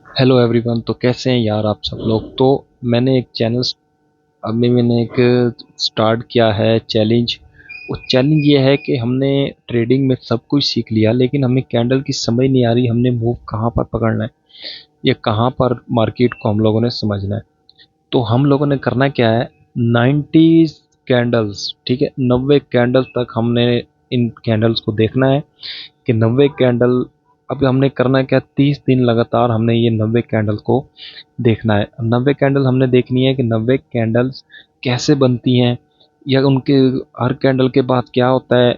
Hello everyone. तो कैसे हैं यार आप सब लोग। तो मैंने एक चैनल अभी मैंने एक स्टार्ट किया है चैलेंज। वो चैलेंज ये है कि हमने ट्रेडिंग में सब कुछ सीख लिया, लेकिन हमें कैंडल की समझ नहीं आ रही हमने मूव कहाँ पर पकड़ना है या कहाँ पर मार्केट को हम लोगों ने समझना है। तो हम लोगों ने करना क्या है, 90 कैंडल्स, ठीक है, 90 कैंडल्स तक हमने इन कैंडल्स को देखना है कि 90 कैंडल। अब हमने करना क्या, 30 दिन लगातार हमने ये 90 कैंडल को देखना है। 90 कैंडल हमने देखनी है कि 90 कैंडल्स कैसे बनती हैं या उनके हर कैंडल के बाद क्या होता है।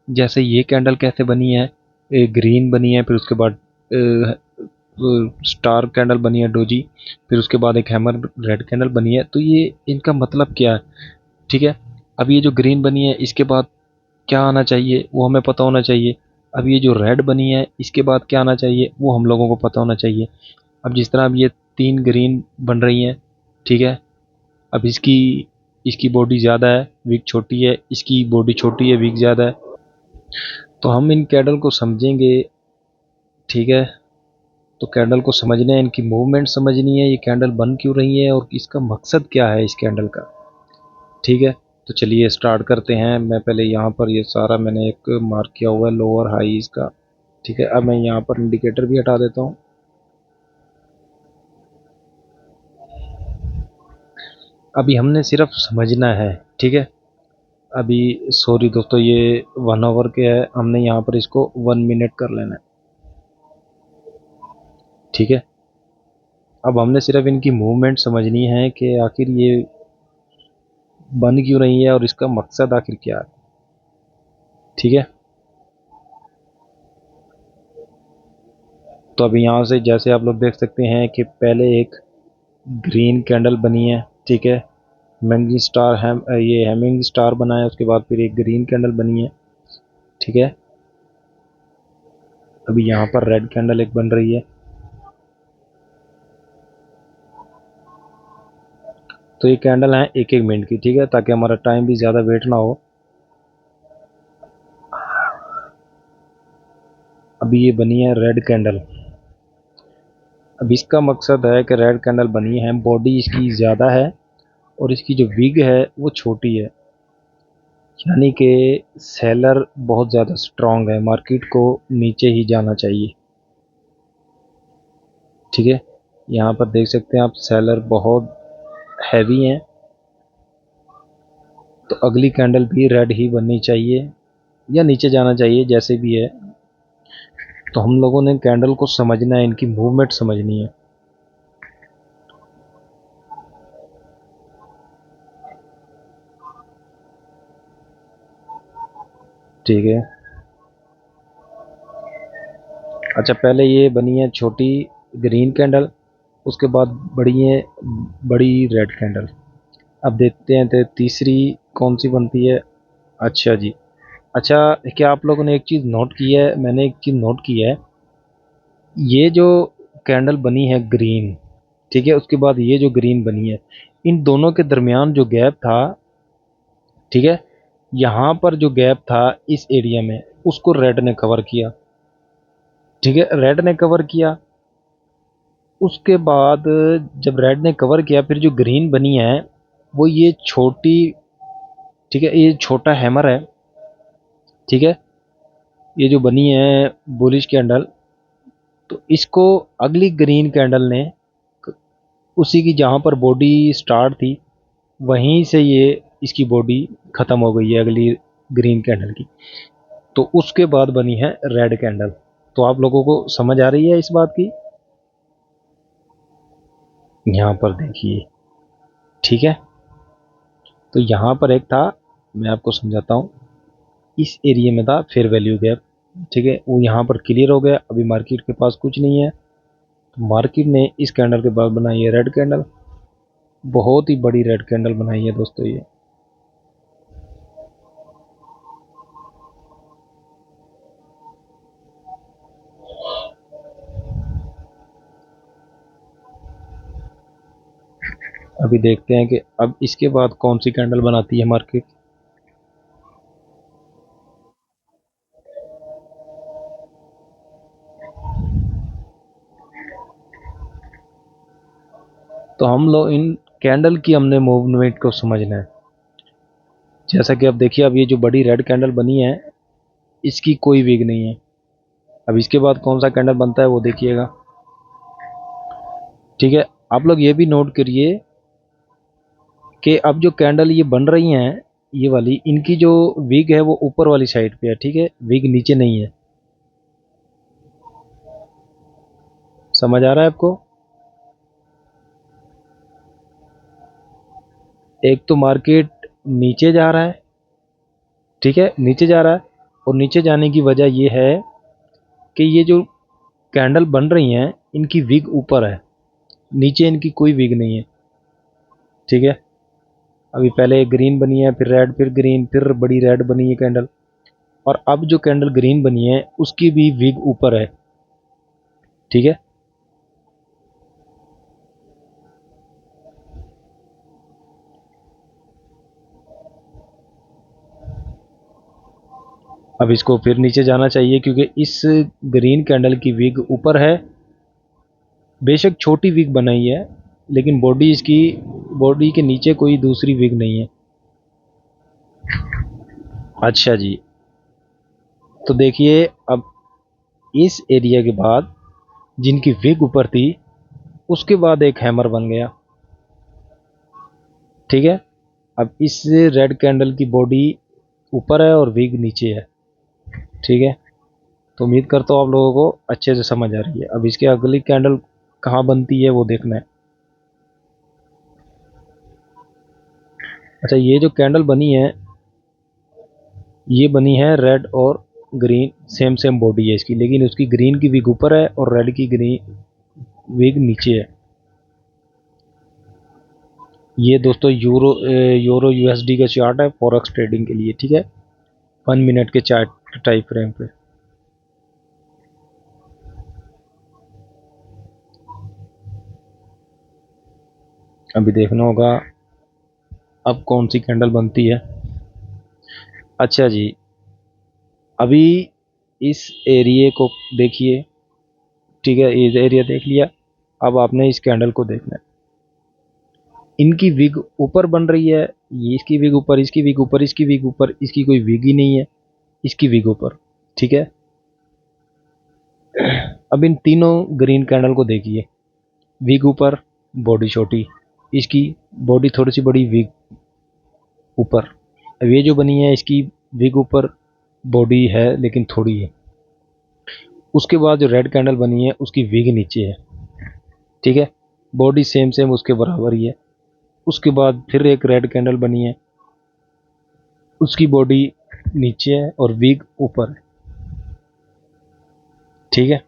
जैसे ये कैंडल कैसे बनी है, ग्रीन बनी है, फिर उसके बाद स्टार कैंडल बनी है डोजी, फिर उसके बाद एक हैमर रेड कैंडल बनी है। तो ये इनका मतलब क्या है, ठीक है। अब ये जो ग्रीन बनी है इसके बाद क्या आना चाहिए वो हमें पता होना चाहिए। अब ये जो रेड बनी है इसके बाद क्या आना चाहिए वो हम लोगों को पता होना चाहिए। अब जिस तरह अब ये 3 ग्रीन बन रही हैं, ठीक है। अब इसकी इसकी बॉडी ज़्यादा है, विक छोटी है, इसकी बॉडी छोटी है, विक ज़्यादा है। तो हम इन कैंडल को समझेंगे, ठीक है। तो कैंडल को समझना है, इनकी मूवमेंट समझनी है, ये कैंडल बन क्यों रही है और इसका मकसद क्या है इस कैंडल का, ठीक है। तो चलिए स्टार्ट करते हैं। मैं पहले यहाँ पर ये सारा मैंने एक मार्क किया हुआ है लोअर हाई इसका, ठीक है। अब मैं यहाँ पर इंडिकेटर भी हटा देता हूँ। अभी हमने सिर्फ समझना है, ठीक है। अभी सॉरी दोस्तों, ये 1 आवर के है, हमने यहाँ पर इसको 1 मिनट कर लेना है, ठीक है। अब हमने सिर्फ इनकी मूवमेंट समझनी है कि आखिर ये बन क्यों रही है और इसका मकसद आखिर क्या है, ठीक है। तो अभी यहाँ से जैसे आप लोग देख सकते हैं कि पहले एक ग्रीन कैंडल बनी है, ठीक है। हैमिंग स्टार ये हैमिंग स्टार बना है, उसके बाद फिर एक ग्रीन कैंडल बनी है, ठीक है। अभी यहाँ पर रेड कैंडल एक बन रही है। तो ये कैंडल है 1-1 मिनट की, ठीक है, ताकि हमारा टाइम भी ज़्यादा वेट ना हो। अभी ये बनी है रेड कैंडल। अब इसका मकसद है कि रेड कैंडल बनी है, बॉडी इसकी ज़्यादा है और इसकी जो विग है वो छोटी है, यानी कि सेलर बहुत ज़्यादा स्ट्रांग है, मार्केट को नीचे ही जाना चाहिए, ठीक है। यहाँ पर देख सकते हैं आप सेलर बहुत हैवी हैं। तो अगली कैंडल भी रेड ही बननी चाहिए या नीचे जाना चाहिए, जैसे भी है। तो हम लोगों ने कैंडल को समझना है, इनकी मूवमेंट समझनी है, ठीक है। अच्छा, पहले ये बनी है छोटी ग्रीन कैंडल, उसके बाद बड़ी है बड़ी रेड कैंडल। अब देखते हैं तो तीसरी कौन सी बनती है। अच्छा जी। अच्छा, क्या आप लोगों ने एक चीज़ नोट की है, मैंने एक चीज़ नोट की है। ये जो कैंडल बनी है ग्रीन, ठीक है, उसके बाद ये जो ग्रीन बनी है, इन दोनों के दरमियान जो गैप था, ठीक है, यहाँ पर जो गैप था इस एरिया में, उसको रेड ने कवर किया, ठीक है, रेड ने कवर किया। उसके बाद जब रेड ने कवर किया, फिर जो ग्रीन बनी है वो ये छोटी, ठीक है, ये छोटा हैमर है, ठीक है। ये जो बनी है बुलिश कैंडल, तो इसको अगली ग्रीन कैंडल ने उसी की जहाँ पर बॉडी स्टार्ट थी वहीं से ये इसकी बॉडी खत्म हो गई है अगली ग्रीन कैंडल की। तो उसके बाद बनी है रेड कैंडल। तो आप लोगों को समझ आ रही है इस बात की। यहाँ पर देखिए, ठीक है। तो यहाँ पर एक था, मैं आपको समझाता हूँ, इस एरिया में था फेयर वैल्यू गैप, ठीक है, वो यहाँ पर क्लियर हो गया। अभी मार्केट के पास कुछ नहीं है, तो मार्केट ने इस कैंडल के बाद बनाई है रेड कैंडल। बहुत ही बड़ी रेड कैंडल बनाई है दोस्तों ये। अभी देखते हैं कि अब इसके बाद कौन सी कैंडल बनाती है मार्केट। तो हम लोग इन कैंडल की हमने मूवमेंट को समझना है। जैसा कि अब देखिए, अब ये जो बड़ी रेड कैंडल बनी है इसकी कोई विग नहीं है। अब इसके बाद कौन सा कैंडल बनता है वो देखिएगा। ठीक है, आप लोग ये भी नोट करिए कि अब जो कैंडल ये बन रही हैं ये वाली, इनकी जो विग है वो ऊपर वाली साइड पे है। ठीक है, विग नीचे नहीं है। समझ आ रहा है आपको? एक तो मार्केट नीचे जा रहा है, ठीक है, नीचे जा रहा है, और नीचे जाने की वजह ये है कि ये जो कैंडल बन रही हैं इनकी विग ऊपर है, नीचे इनकी कोई विग नहीं है। ठीक है, अभी पहले ग्रीन बनी है, फिर रेड, फिर ग्रीन, फिर बड़ी रेड बनी है कैंडल, और अब जो कैंडल ग्रीन बनी है उसकी भी विग ऊपर है। ठीक है, अब इसको फिर नीचे जाना चाहिए क्योंकि इस ग्रीन कैंडल की विग ऊपर है। बेशक छोटी विग बनाई है लेकिन बॉडी इसकी, बॉडी के नीचे कोई दूसरी विग नहीं है। अच्छा जी, तो देखिए अब इस एरिया के बाद जिनकी विग ऊपर थी उसके बाद एक हैमर बन गया। ठीक है, अब इस रेड कैंडल की बॉडी ऊपर है और विग नीचे है। ठीक है, तो उम्मीद करता हूँ आप लोगों को अच्छे से समझ आ रही है। अब इसके अगली कैंडल कहाँ बनती है वो देखना है। अच्छा, ये जो कैंडल बनी है ये बनी है रेड और ग्रीन, सेम सेम बॉडी है इसकी, लेकिन उसकी ग्रीन की विग ऊपर है और रेड की ग्रीन विग नीचे है। ये दोस्तों यूरो यूएसडी का चार्ट है फॉरेक्स ट्रेडिंग के लिए। ठीक है, 1 मिनट के चार्ट टाइम फ्रेम पे। अभी देखना होगा अब कौन सी कैंडल बनती है। अच्छा जी, अभी इस एरिया को देखिए। ठीक है, ये एरिया देख लिया। अब आपने इस कैंडल को देखना है। इनकी विग ऊपर बन रही है, ये इसकी विग ऊपर, इसकी विग ऊपर, इसकी विग ऊपर, इसकी कोई विग ही नहीं है, इसकी विग ऊपर। ठीक है, अब इन तीनों ग्रीन कैंडल को देखिए, विग ऊपर, बॉडी छोटी, इसकी बॉडी थोड़ी सी बड़ी, विग ऊपर। अब ये जो बनी है इसकी विग ऊपर, बॉडी है लेकिन थोड़ी है। उसके बाद जो रेड कैंडल बनी है उसकी विग नीचे है। ठीक है, बॉडी सेम सेम उसके बराबर ही है। उसके बाद फिर एक रेड कैंडल बनी है, उसकी बॉडी नीचे है और विग ऊपर है। ठीक है,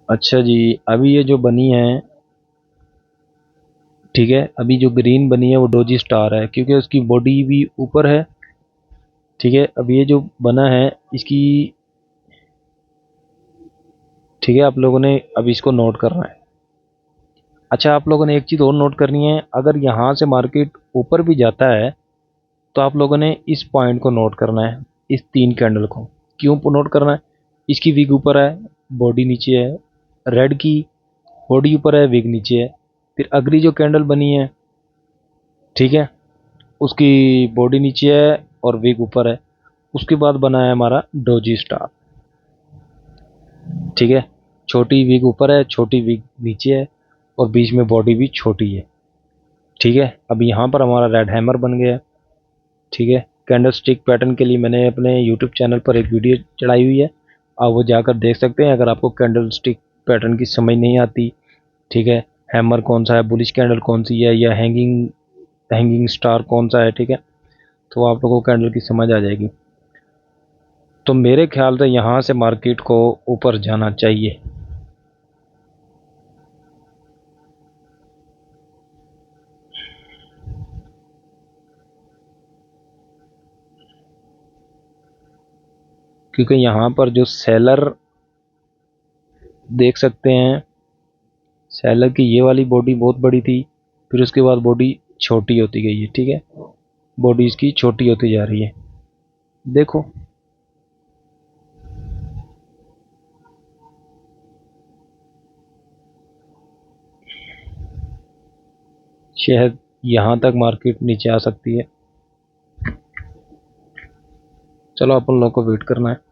अच्छा जी, अभी ये जो बनी है, ठीक है, अभी जो ग्रीन बनी है वो डोजी स्टार है क्योंकि उसकी बॉडी भी ऊपर है। ठीक है, अब ये जो बना है इसकी, ठीक है, आप लोगों ने अब इसको नोट करना है। अच्छा, आप लोगों ने एक चीज़ और नोट करनी है, अगर यहाँ से मार्केट ऊपर भी जाता है तो आप लोगों ने इस पॉइंट को नोट करना है, इस तीन कैंडल को। क्यों नोट करना है? इसकी विग ऊपर है, बॉडी नीचे है। रेड की बॉडी ऊपर है, विग नीचे है। फिर अगली जो कैंडल बनी है, ठीक है, उसकी बॉडी नीचे है और विग ऊपर है। उसके बाद बना है हमारा डोजी स्टार। ठीक है, छोटी विग ऊपर है, छोटी विग नीचे है, और बीच में बॉडी भी छोटी है। ठीक है, अब यहाँ पर हमारा रेड हैमर बन गया। ठीक है, कैंडल स्टिक पैटर्न के लिए मैंने अपने यूट्यूब चैनल पर एक वीडियो चढ़ाई हुई है, आप वो जाकर देख सकते हैं अगर आपको कैंडल स्टिक पैटर्न की समझ नहीं आती। ठीक है, हैमर कौन सा है, बुलिश कैंडल कौन सी है, या हैंगिंग हैंगिंग स्टार कौन सा है। ठीक है, तो आप लोगों को कैंडल की समझ आ जाएगी। तो मेरे ख्याल से यहाँ से मार्केट को ऊपर जाना चाहिए। क्योंकि यहाँ पर जो सेलर देख सकते हैं, सेलर की ये वाली बॉडी बहुत बड़ी थी, फिर उसके बाद बॉडी छोटी होती गई है। ठीक है, बॉडी इसकी छोटी होती जा रही है, देखो। शायद यहाँ तक मार्केट नीचे आ सकती है। चलो अपन लोग को वेट करना है।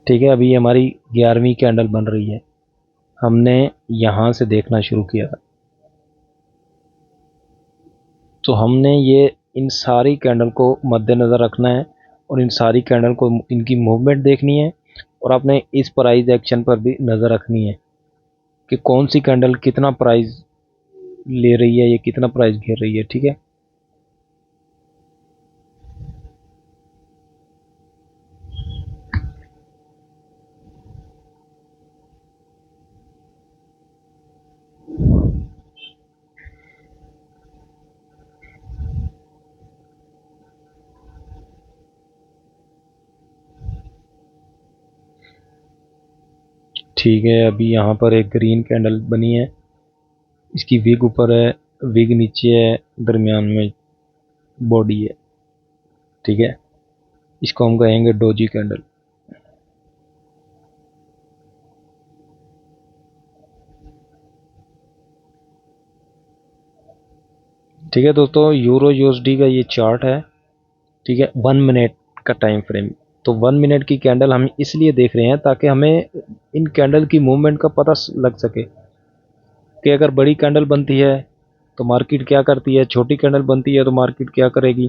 ठीक है, अभी हमारी 11वीं कैंडल बन रही है। हमने यहाँ से देखना शुरू किया था, तो हमने ये इन सारी कैंडल को मद्देनज़र रखना है और इन सारी कैंडल को इनकी मूवमेंट देखनी है, और आपने इस प्राइस एक्शन पर भी नज़र रखनी है कि कौन सी कैंडल कितना प्राइस ले रही है, ये कितना प्राइस घेर रही है। ठीक है, ठीक है। अभी यहाँ पर एक ग्रीन कैंडल बनी है, इसकी विग ऊपर है, विग नीचे है, दरमियान में बॉडी है। ठीक है, इसको हम कहेंगे डोजी कैंडल। ठीक है दोस्तों, यूरो यूएसडी का ये चार्ट है। ठीक है, 1 मिनट का टाइम फ्रेम। तो 1 मिनट की कैंडल हम इसलिए देख रहे हैं ताकि हमें इन कैंडल की मूवमेंट का पता लग सके कि अगर बड़ी कैंडल बनती है तो मार्केट क्या करती है, छोटी कैंडल बनती है तो मार्केट क्या करेगी।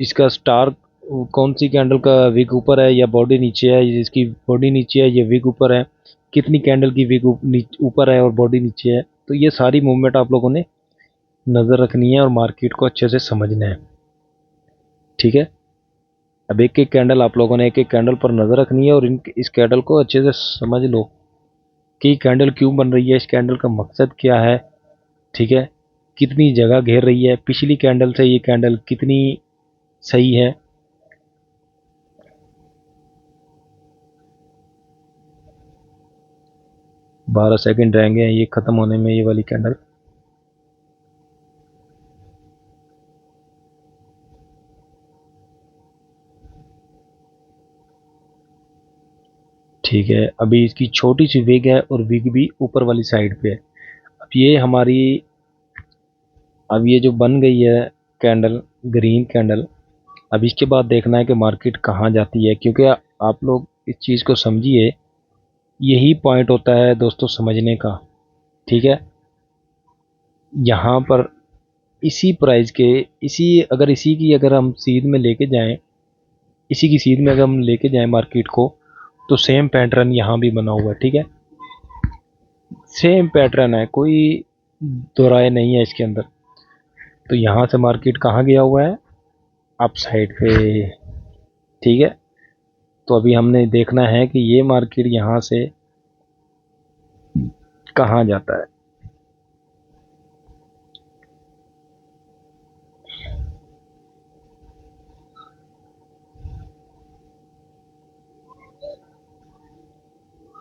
इसका स्टार कौन सी कैंडल का विग ऊपर है या बॉडी नीचे है, जिसकी बॉडी नीचे है ये विग ऊपर है, कितनी कैंडल की विग ऊपर है और बॉडी नीचे है। तो ये सारी मूवमेंट आप लोगों ने नज़र रखनी है और मार्केट को अच्छे से समझना है। ठीक है, अब एक एक कैंडल आप लोगों ने एक एक कैंडल पर नज़र रखनी है और इस कैंडल को अच्छे से समझ लो कि कैंडल क्यों बन रही है, इस कैंडल का मकसद क्या है। ठीक है, कितनी जगह घेर रही है, पिछली कैंडल से ये कैंडल कितनी सही है। 12 सेकंड रहेंगे ये ख़त्म होने में, ये वाली कैंडल। ठीक है, अभी इसकी छोटी सी विग है और विग भी ऊपर वाली साइड पे है। अब ये हमारी, अब ये जो बन गई है कैंडल, ग्रीन कैंडल, अब इसके बाद देखना है कि मार्केट कहाँ जाती है, क्योंकि आप लोग इस चीज़ को समझिए, यही पॉइंट होता है दोस्तों समझने का। ठीक है, यहाँ पर इसी प्राइस के, इसी की अगर हम सीध में लेके जाएं, इसी की सीध में अगर हम लेके जाएं मार्केट को, तो सेम पैटर्न यहाँ भी बना हुआ है। ठीक है, सेम पैटर्न है, कोई दो राय नहीं है इसके अंदर। तो यहाँ से मार्केट कहाँ गया हुआ है, अप साइड पे। ठीक है, तो अभी हमने देखना है कि ये मार्केट यहाँ से कहाँ जाता है।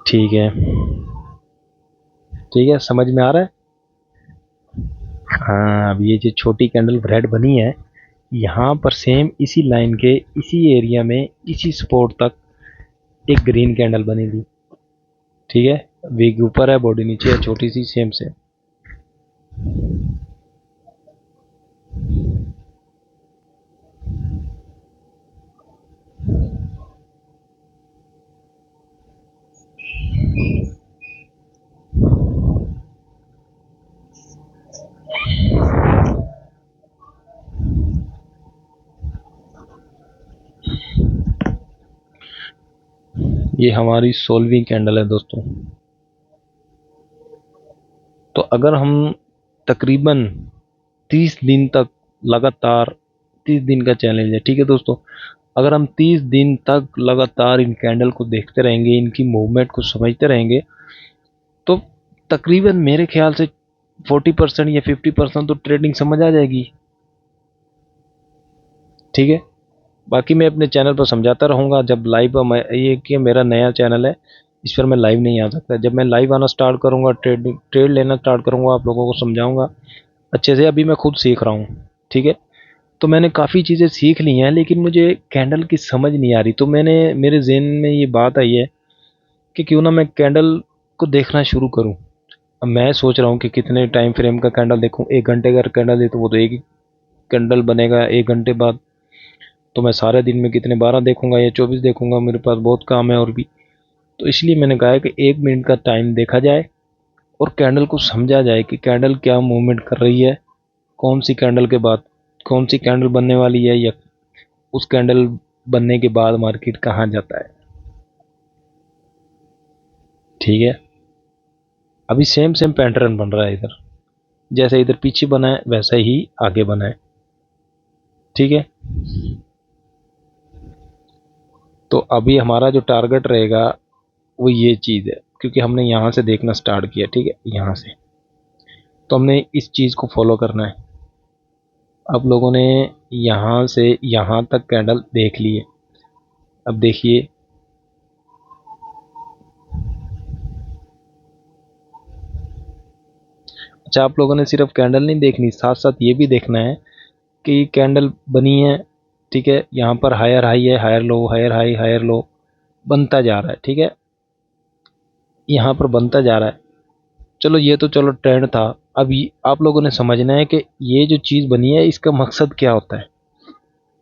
ठीक है, ठीक है, समझ में आ रहा है। हाँ, अब ये जो छोटी कैंडल रेड बनी है, यहाँ पर सेम इसी लाइन के इसी एरिया में इसी स्पॉट तक एक ग्रीन कैंडल बनी थी। ठीक है, विग ऊपर है, बॉडी नीचे है, छोटी सी सेम से। ये हमारी 16वीं कैंडल है दोस्तों। तो अगर हम तकरीबन 30 दिन तक लगातार, 30 दिन का चैलेंज है, ठीक है दोस्तों। अगर हम 30 दिन तक लगातार इन कैंडल को देखते रहेंगे, इनकी मूवमेंट को समझते रहेंगे, तो तकरीबन मेरे ख्याल से 40% या 50% तो ट्रेडिंग समझ आ जाएगी, ठीक है। बाकी मैं अपने चैनल पर समझाता रहूँगा। जब लाइव, ये कि मेरा नया चैनल है, इस पर मैं लाइव नहीं आ सकता। जब मैं लाइव आना स्टार्ट करूँगा, ट्रेड लेना स्टार्ट करूँगा, आप लोगों को समझाऊँगा अच्छे से। अभी मैं खुद सीख रहा हूँ, ठीक है। तो मैंने काफ़ी चीज़ें सीख ली हैं, लेकिन मुझे कैंडल की समझ नहीं आ रही। तो मेरे ज़हन में ये बात आई है कि क्यों ना मैं कैंडल को देखना शुरू करूँ। अब मैं सोच रहा हूँ कि कितने टाइम फ्रेम का कैंडल देखूँ। 1 घंटे का कैंडल है तो वो तो एक ही कैंडल बनेगा 1 घंटे बाद। तो मैं सारे दिन में कितने 12 देखूंगा या 24 देखूंगा, मेरे पास बहुत काम है और भी। तो इसलिए मैंने कहा है कि 1 मिनट का टाइम देखा जाए और कैंडल को समझा जाए कि कैंडल क्या मूवमेंट कर रही है, कौन सी कैंडल के बाद कौन सी कैंडल बनने वाली है, या उस कैंडल बनने के बाद मार्केट कहाँ जाता है, ठीक है। अभी सेम सेम पैटर्न बन रहा है इधर, जैसे इधर पीछे बना है वैसा ही आगे बना है, ठीक है। तो अभी हमारा जो टारगेट रहेगा वो ये चीज़ है, क्योंकि हमने यहाँ से देखना स्टार्ट किया, ठीक है, यहाँ से। तो हमने इस चीज़ को फॉलो करना है। आप लोगों ने यहाँ से यहाँ तक कैंडल देख लिए। अब देखिए, अच्छा, आप लोगों ने सिर्फ कैंडल नहीं देखनी, साथ साथ ये भी देखना है कि कैंडल बनी है, ठीक है, यहाँ पर हायर हाई है, higher low, higher high, higher low बनता जा रहा है, ठीक है, यहाँ पर बनता जा रहा है। चलो ये तो चलो ट्रेंड था। अब आप लोगों ने समझना है कि ये जो चीज़ बनी है इसका मकसद क्या होता है,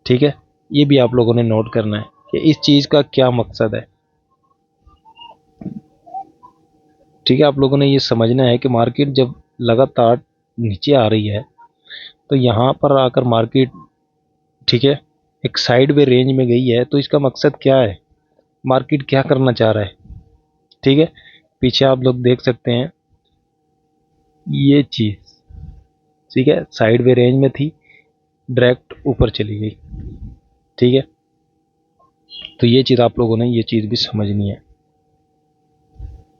ठीक है। ये भी आप लोगों ने नोट करना है कि इस चीज़ का क्या मकसद है, ठीक है। आप लोगों ने ये समझना है कि मार्केट जब लगातार नीचे आ रही है तो यहाँ पर आकर मार्केट, ठीक है, एक साइड वे रेंज में गई है, तो इसका मकसद क्या है, मार्केट क्या करना चाह रहा है, ठीक है। पीछे आप लोग देख सकते हैं ये चीज़, ठीक है, साइड वे रेंज में थी, डायरेक्ट ऊपर चली गई, ठीक है। तो ये चीज़ आप लोगों ने ये चीज़ भी समझनी है।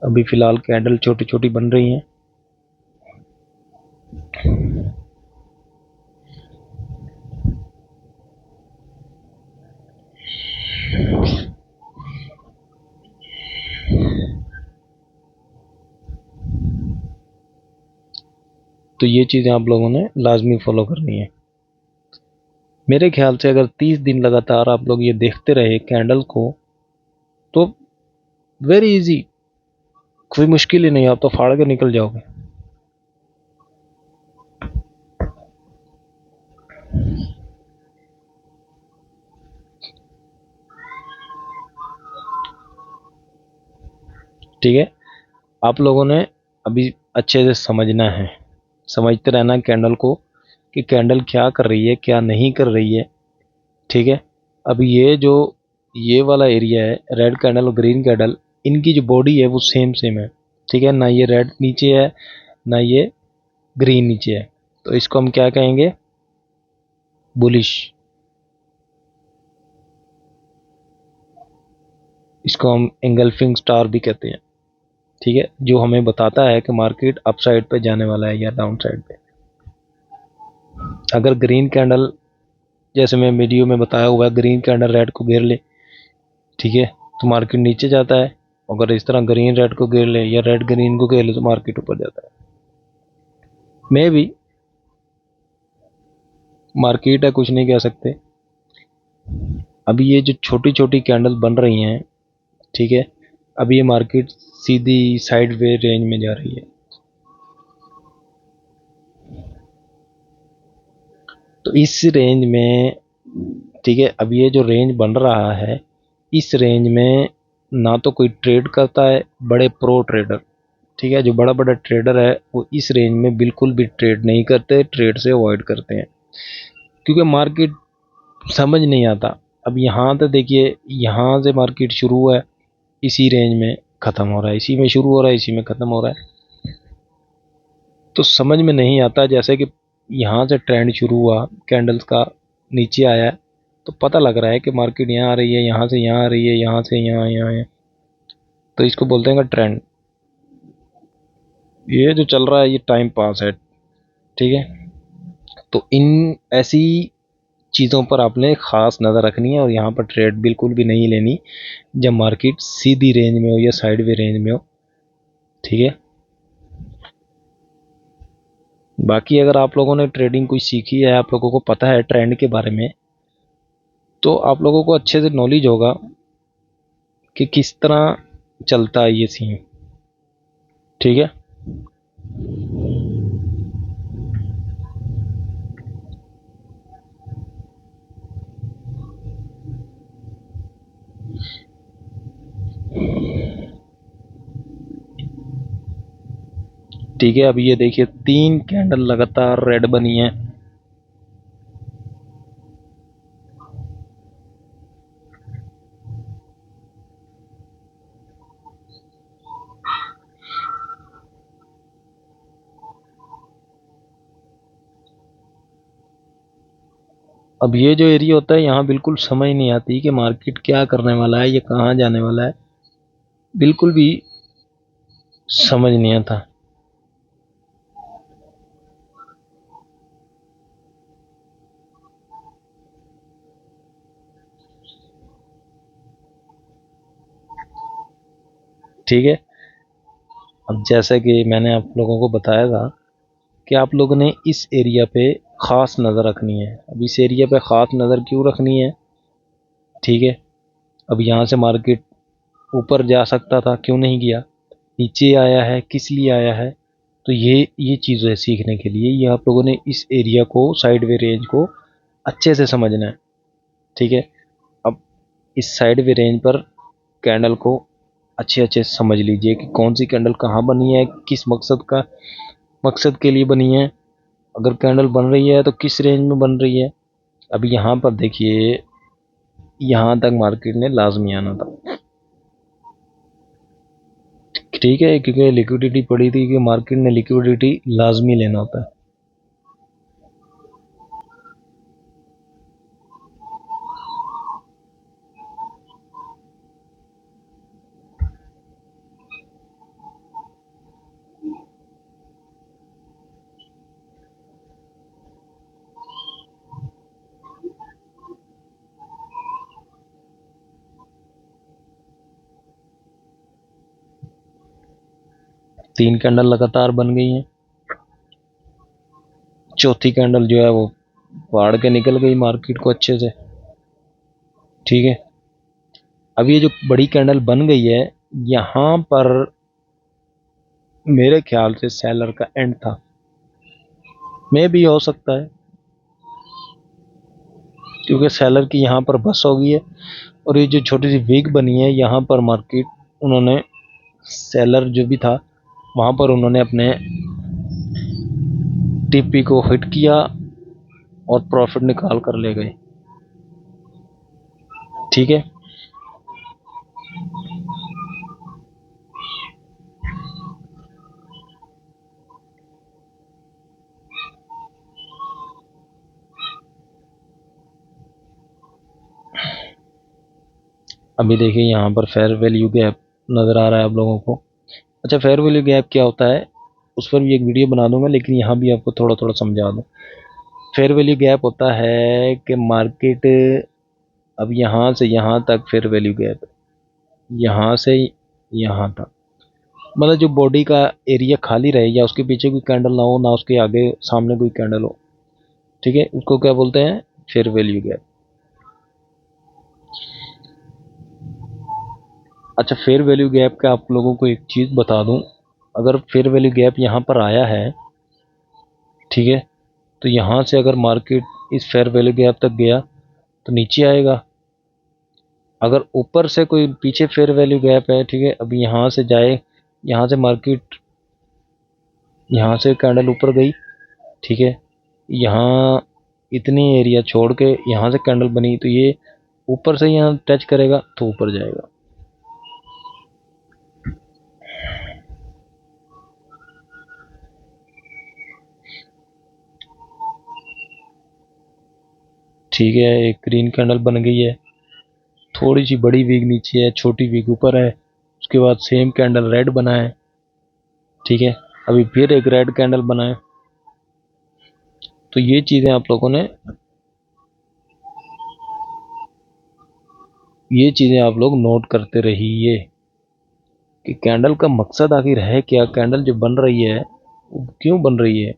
अभी फ़िलहाल कैंडल छोटी छोटी बन रही हैं। तो ये चीज़ें आप लोगों ने लाजमी फॉलो करनी है। मेरे ख्याल से अगर 30 दिन लगातार आप लोग ये देखते रहे कैंडल को, तो वेरी इजी, कोई मुश्किल ही नहीं, आप तो फाड़ के निकल जाओगे। ठीक है, आप लोगों ने अभी अच्छे से समझना है, समझते रहना कैंडल को कि कैंडल क्या कर रही है, क्या नहीं कर रही है, ठीक है। अभी ये वाला एरिया है, रेड कैंडल और ग्रीन कैंडल, इनकी जो बॉडी है वो सेम सेम है, ठीक है। ना ये रेड नीचे है, ना ये ग्रीन नीचे है। तो इसको हम क्या कहेंगे, बुलिश। इसको हम एंगल्फिंग स्टार भी कहते हैं, ठीक है, जो हमें बताता है कि मार्केट अप साइड पे जाने वाला है या डाउन साइड पे। अगर ग्रीन कैंडल, जैसे मैं वीडियो में बताया हुआ है, ग्रीन कैंडल रेड को घेर ले, ठीक है, तो मार्केट नीचे जाता है। अगर इस तरह ग्रीन रेड को घेर ले या रेड ग्रीन को घेर ले तो मार्केट ऊपर जाता है। मैं भी मार्केट है, कुछ नहीं कह सकते। अभी ये जो छोटी छोटी कैंडल बन रही हैं, ठीक है, अभी ये मार्केट सीधी साइड वे रेंज में जा रही है। तो इस रेंज में, ठीक है, अब ये जो रेंज बन रहा है, इस रेंज में ना तो कोई ट्रेड करता है, बड़े प्रो ट्रेडर, ठीक है, जो बड़ा बड़ा ट्रेडर है वो इस रेंज में बिल्कुल भी ट्रेड नहीं करते, ट्रेड से अवॉइड करते हैं, क्योंकि मार्केट समझ नहीं आता। अब यहाँ तो देखिए, यहाँ से मार्केट शुरू हुआ है, इसी रेंज में ख़त्म हो रहा है, इसी में शुरू हो रहा है, इसी में ख़त्म हो रहा है। तो समझ में नहीं आता, जैसे कि यहाँ से ट्रेंड शुरू हुआ कैंडल्स का, नीचे आया है, तो पता लग रहा है कि मार्केट यहाँ आ रही है, यहाँ से यहाँ आ रही है, यहाँ से यहाँ यहाँ है, तो इसको बोलते हैं ट्रेंड। ये जो चल रहा है ये टाइम पास है, ठीक है। तो इन ऐसी चीज़ों पर आपने ख़ास नज़र रखनी है, और यहाँ पर ट्रेड बिल्कुल भी नहीं लेनी जब मार्केट सीधी रेंज में हो या साइडवे रेंज में हो, ठीक है। बाकी अगर आप लोगों ने ट्रेडिंग कुछ सीखी है, आप लोगों को पता है ट्रेंड के बारे में, तो आप लोगों को अच्छे से नॉलेज होगा कि किस तरह चलता है ये सीन, ठीक है। ठीक है, अब ये देखिए 3 कैंडल लगातार रेड बनी है। अब ये जो एरिया होता है, यहाँ बिल्कुल समझ नहीं आती कि मार्केट क्या करने वाला है, ये कहाँ जाने वाला है, बिल्कुल भी समझ नहीं आता। ठीक है, अब जैसा कि मैंने आप लोगों को बताया था कि आप लोगों ने इस एरिया पे ख़ास नज़र रखनी है। अब इस एरिया पे ख़ास नज़र क्यों रखनी है, ठीक है। अब यहाँ से मार्केट ऊपर जा सकता था, क्यों नहीं गया, नीचे आया है, किस लिए आया है, तो ये चीज़ है सीखने के लिए। ये आप लोगों ने इस एरिया को, साइडवे रेंज को अच्छे से समझना है, ठीक है। अब इस साइडवे रेंज पर कैंडल को अच्छे अच्छे से समझ लीजिए कि कौन सी कैंडल कहाँ बनी है, किस मकसद के लिए बनी है, अगर कैंडल बन रही है तो किस रेंज में बन रही है। अब यहाँ पर देखिए, यहाँ तक मार्केट ने लाजमी आना था, ठीक है, क्योंकि लिक्विडिटी पड़ी थी कि मार्केट ने लिक्विडिटी लाजमी लेना होता है। 3 कैंडल लगातार बन गई हैं, चौथी कैंडल जो है वो फाड़ के निकल गई मार्केट को अच्छे से, ठीक है। अब ये जो बड़ी कैंडल बन गई है, यहाँ पर मेरे ख्याल से सेलर का एंड था, में भी हो सकता है, क्योंकि सेलर की यहाँ पर बस हो गई है। और ये जो छोटी सी वीक बनी है, यहाँ पर मार्केट, उन्होंने सेलर जो भी था वहाँ पर उन्होंने अपने टीपी को हिट किया और प्रॉफिट निकाल कर ले गए, ठीक है। अभी देखिए यहाँ पर फेयर वैल्यू गैप नज़र आ रहा है आप लोगों को। अच्छा, फेयर वैल्यू गैप क्या होता है उस पर भी एक वीडियो बना दूंगा, लेकिन यहाँ भी आपको थोड़ा थोड़ा समझा दूँ। फेयर वैल्यू गैप होता है कि मार्केट, अब यहाँ से यहाँ तक फेयर वैल्यू गैप, यहाँ से यहाँ तक, मतलब जो बॉडी का एरिया खाली रहे, या उसके पीछे कोई कैंडल ना हो, ना उसके आगे सामने कोई कैंडल हो, ठीक है, उसको क्या बोलते हैं, फेयर वैल्यू गैप। अच्छा, फेयर वैल्यू गैप का आप लोगों को एक चीज़ बता दूं, अगर फेयर वैल्यू गैप यहाँ पर आया है, ठीक है, तो यहाँ से अगर मार्केट इस फेयर वैल्यू गैप तक गया तो नीचे आएगा। अगर ऊपर से कोई पीछे फेयर वैल्यू गैप है, ठीक है, अब यहाँ से जाए, यहाँ से मार्केट, यहाँ से कैंडल ऊपर गई, ठीक है, यहाँ इतनी एरिया छोड़ के यहाँ से कैंडल बनी, तो ये ऊपर से यहाँ टच करेगा तो ऊपर जाएगा। ठीक है, एक ग्रीन कैंडल बन गई है। थोड़ी सी बड़ी वीक नीचे है, छोटी वीक ऊपर है। उसके बाद सेम कैंडल रेड बना है। ठीक है, अभी फिर एक रेड कैंडल बना है। तो ये चीजें आप लोगों ने, ये चीजें आप लोग नोट करते रहिए कि कैंडल का मकसद आखिर है क्या, कैंडल जो बन रही है वो क्यों बन रही है।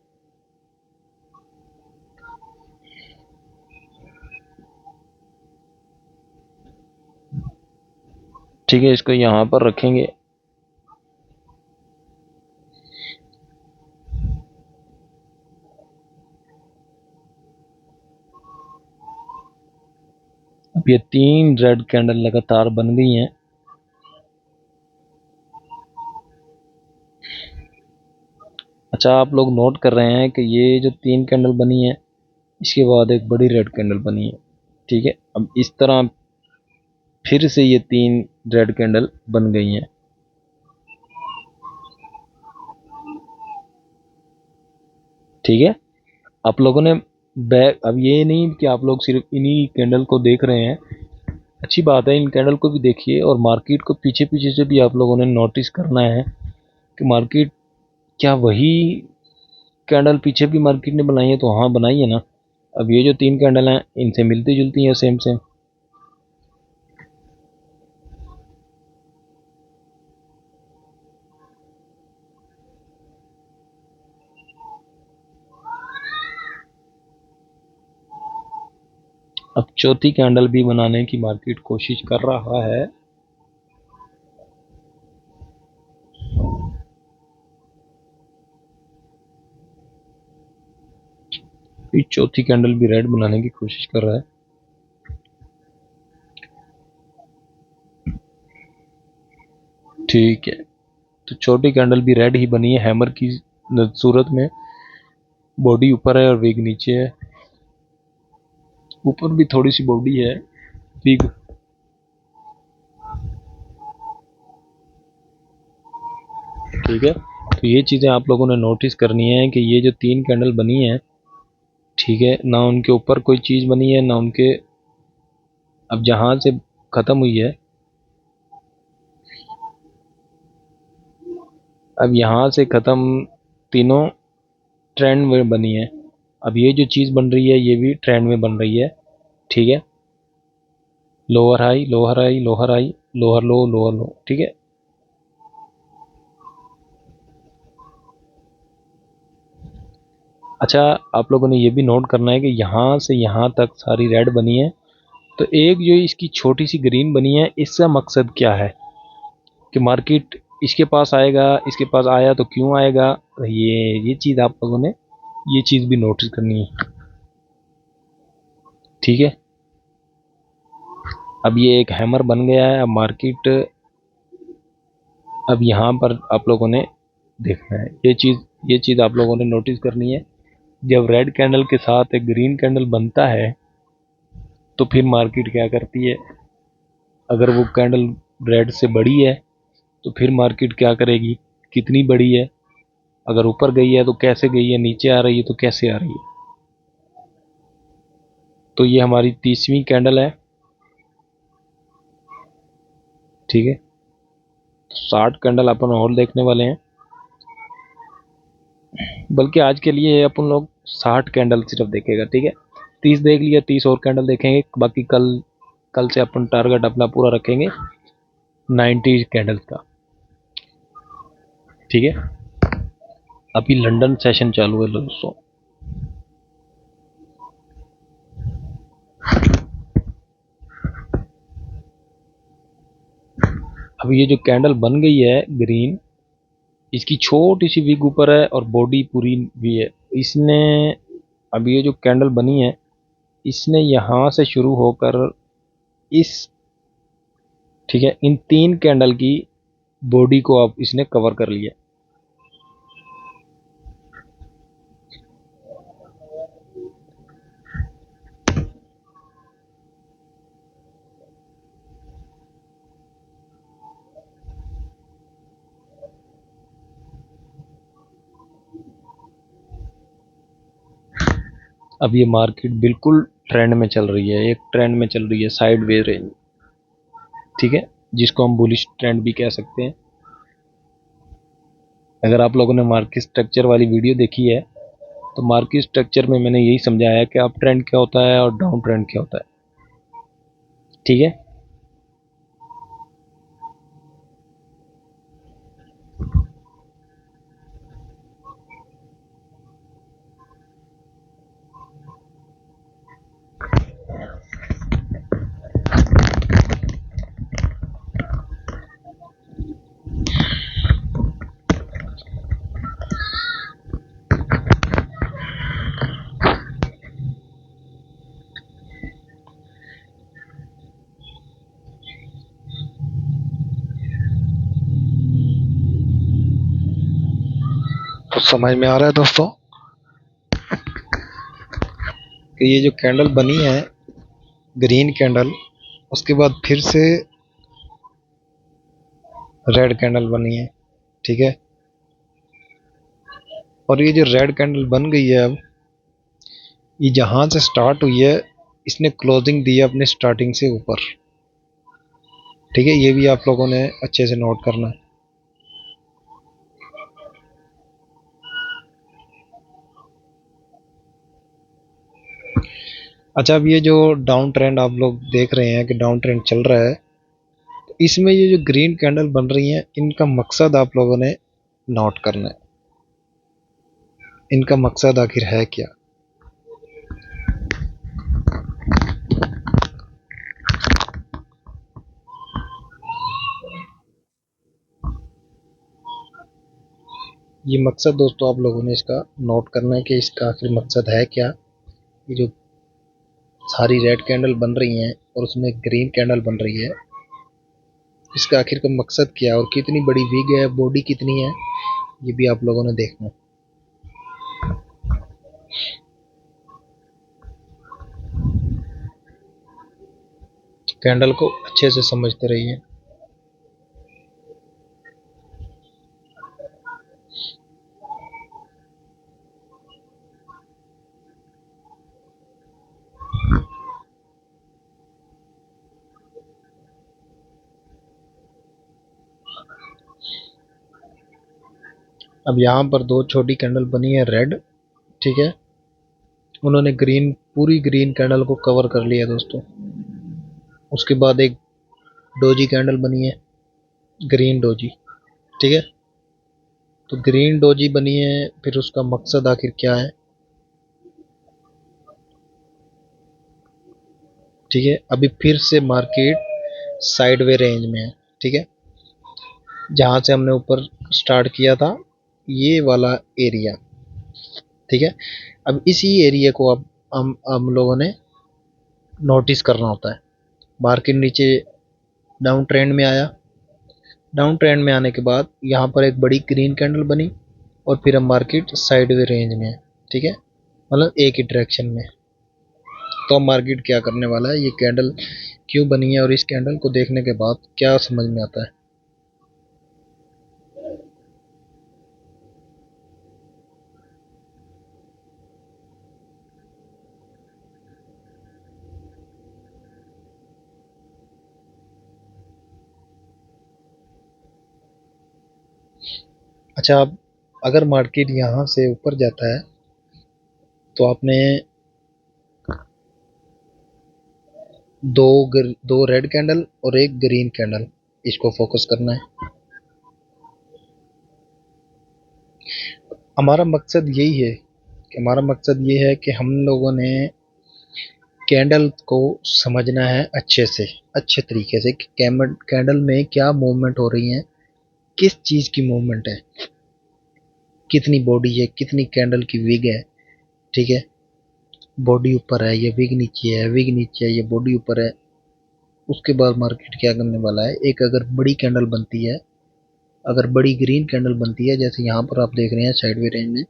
ठीक है, इसको यहां पर रखेंगे। अब ये 3 रेड कैंडल लगातार बन गई हैं। अच्छा, आप लोग नोट कर रहे हैं कि ये जो 3 कैंडल बनी है, इसके बाद एक बड़ी रेड कैंडल बनी है। ठीक है, अब इस तरह फिर से ये 3 रेड कैंडल बन गई हैं। ठीक है, आप लोगों ने बैक, अब ये नहीं कि आप लोग सिर्फ इन्हीं कैंडल को देख रहे हैं। अच्छी बात है, इन कैंडल को भी देखिए और मार्केट को पीछे पीछे से भी आप लोगों ने नोटिस करना है कि मार्केट, क्या वही कैंडल पीछे भी मार्केट ने बनाई है, तो हाँ बनाई है ना। अब ये जो 3 कैंडल हैं इनसे मिलती जुलती हैं, सेम सेम। अब चौथी कैंडल भी बनाने की मार्केट कोशिश कर रहा है। फिर चौथी कैंडल भी रेड बनाने की कोशिश कर रहा है। ठीक है, तो छोटी कैंडल भी रेड ही बनी है हैमर की सूरत में। बॉडी ऊपर है और वेग नीचे है। ऊपर भी थोड़ी सी बॉडी है, वेग। ठीक है, तो ये चीज़ें आप लोगों ने नोटिस करनी है कि ये जो 3 कैंडल बनी है, ठीक है ना, उनके ऊपर कोई चीज़ बनी है ना उनके, अब जहाँ से ख़त्म हुई है, अब यहाँ से ख़त्म, तीनों ट्रेंड में बनी है। अब ये जो चीज़ बन रही है ये भी ट्रेंड में बन रही है। ठीक है, lower high lower high lower high, lower लो लोअर लो। ठीक है, अच्छा, आप लोगों ने ये भी नोट करना है कि यहाँ से यहाँ तक सारी रेड बनी है, तो एक जो इसकी छोटी सी ग्रीन बनी है, इसका मकसद क्या है कि मार्केट इसके पास आएगा, इसके पास आया तो क्यों आएगा। ये चीज़ आप लोगों ने, ये चीज़ भी नोटिस करनी है। ठीक है, अब ये एक हैमर बन गया है। अब मार्केट, अब यहाँ पर आप लोगों ने देखना है, ये चीज़ आप लोगों ने नोटिस करनी है। जब रेड कैंडल के साथ एक ग्रीन कैंडल बनता है तो फिर मार्केट क्या करती है। अगर वो कैंडल रेड से बड़ी है तो फिर मार्केट क्या करेगी, कितनी बड़ी है, अगर ऊपर गई है तो कैसे गई है, नीचे आ रही है तो कैसे आ रही है। तो ये हमारी 30वीं कैंडल है। ठीक है, तो 60 कैंडल अपन और देखने वाले हैं, बल्कि आज के लिए अपन लोग 60 कैंडल सिर्फ देखेगा। ठीक है, 30 देख लिया, 30 और कैंडल देखेंगे, बाकी कल, कल से अपन टारगेट अपना पूरा रखेंगे 90 कैंडल का। ठीक है, अभी लंदन सेशन चालू है दोस्तों। अब ये जो कैंडल बन गई है ग्रीन, इसकी छोटी सी विग ऊपर है और बॉडी पूरी भी है। इसने, अब ये जो कैंडल बनी है, इसने यहाँ से शुरू होकर इस, ठीक है, इन 3 कैंडल की बॉडी को अब इसने कवर कर लिया। अब ये मार्केट बिल्कुल ट्रेंड में चल रही है, एक ट्रेंड में चल रही है साइड रेंज, ठीक है, जिसको हम बुलिश ट्रेंड भी कह सकते हैं। अगर आप लोगों ने मार्केट स्ट्रक्चर वाली वीडियो देखी है तो मार्केट स्ट्रक्चर में मैंने यही समझाया है कि अप ट्रेंड क्या होता है और डाउन ट्रेंड क्या होता है, ठीक है। तो समझ में आ रहा है दोस्तों कि ये जो कैंडल बनी है ग्रीन कैंडल, उसके बाद फिर से रेड कैंडल बनी है, ठीक है। और ये जो रेड कैंडल बन गई है, अब ये जहां से स्टार्ट हुई है इसने क्लोजिंग दी है अपने स्टार्टिंग से ऊपर, ठीक है। ये भी आप लोगों ने अच्छे से नोट करना है। अच्छा, अब ये जो डाउन ट्रेंड आप लोग देख रहे हैं कि डाउन ट्रेंड चल रहा है, तो इसमें ये जो ग्रीन कैंडल बन रही हैं इनका मकसद आप लोगों ने नोट करना है। इनका मकसद आखिर है क्या? ये मकसद दोस्तों आप लोगों ने इसका नोट करना है कि इसका आखिर मकसद है क्या। ये जो सारी रेड कैंडल बन रही हैं और उसमें ग्रीन कैंडल बन रही है, इसका आखिर का मकसद क्या है और कितनी बड़ी विग है, बॉडी कितनी है, ये भी आप लोगों ने देखना है। कैंडल को अच्छे से समझते रहिए। अब यहाँ पर दो छोटी कैंडल बनी है रेड, ठीक है। उन्होंने ग्रीन, पूरी ग्रीन कैंडल को कवर कर लिया दोस्तों। उसके बाद एक डोजी कैंडल बनी है, ग्रीन डोजी, ठीक है। तो ग्रीन डोजी बनी है, फिर उसका मकसद आखिर क्या है, ठीक है। अभी फिर से मार्केट साइडवे रेंज में है, ठीक है। जहां से हमने ऊपर स्टार्ट किया था ये वाला एरिया, ठीक है। अब इसी एरिया को अब हम लोगों ने नोटिस करना होता है। मार्केट नीचे डाउन ट्रेंड में आया, डाउन ट्रेंड में आने के बाद यहाँ पर एक बड़ी ग्रीन कैंडल बनी और फिर हम मार्केट साइडवे रेंज में है, ठीक है, मतलब एक ही डायरेक्शन में। तो मार्केट क्या करने वाला है, ये कैंडल क्यों बनी है और इस कैंडल को देखने के बाद क्या समझ में आता है। अच्छा, अब अगर मार्केट यहाँ से ऊपर जाता है तो आपने दो रेड कैंडल और एक ग्रीन कैंडल, इसको फोकस करना है। हमारा मकसद यही है कि हमारा मकसद ये है कि हम लोगों ने कैंडल को समझना है अच्छे से, अच्छे तरीके से कि कैंडल में क्या मूवमेंट हो रही है, किस चीज़ की मूवमेंट है, कितनी बॉडी है, कितनी कैंडल की विग है, ठीक है। बॉडी ऊपर है, ये विग नीचे है, विग नीचे है, ये बॉडी ऊपर है। उसके बाद मार्केट क्या करने वाला है, एक अगर बड़ी कैंडल बनती है, अगर बड़ी ग्रीन कैंडल बनती है जैसे यहाँ पर आप देख रहे हैं साइडवे रेंज में,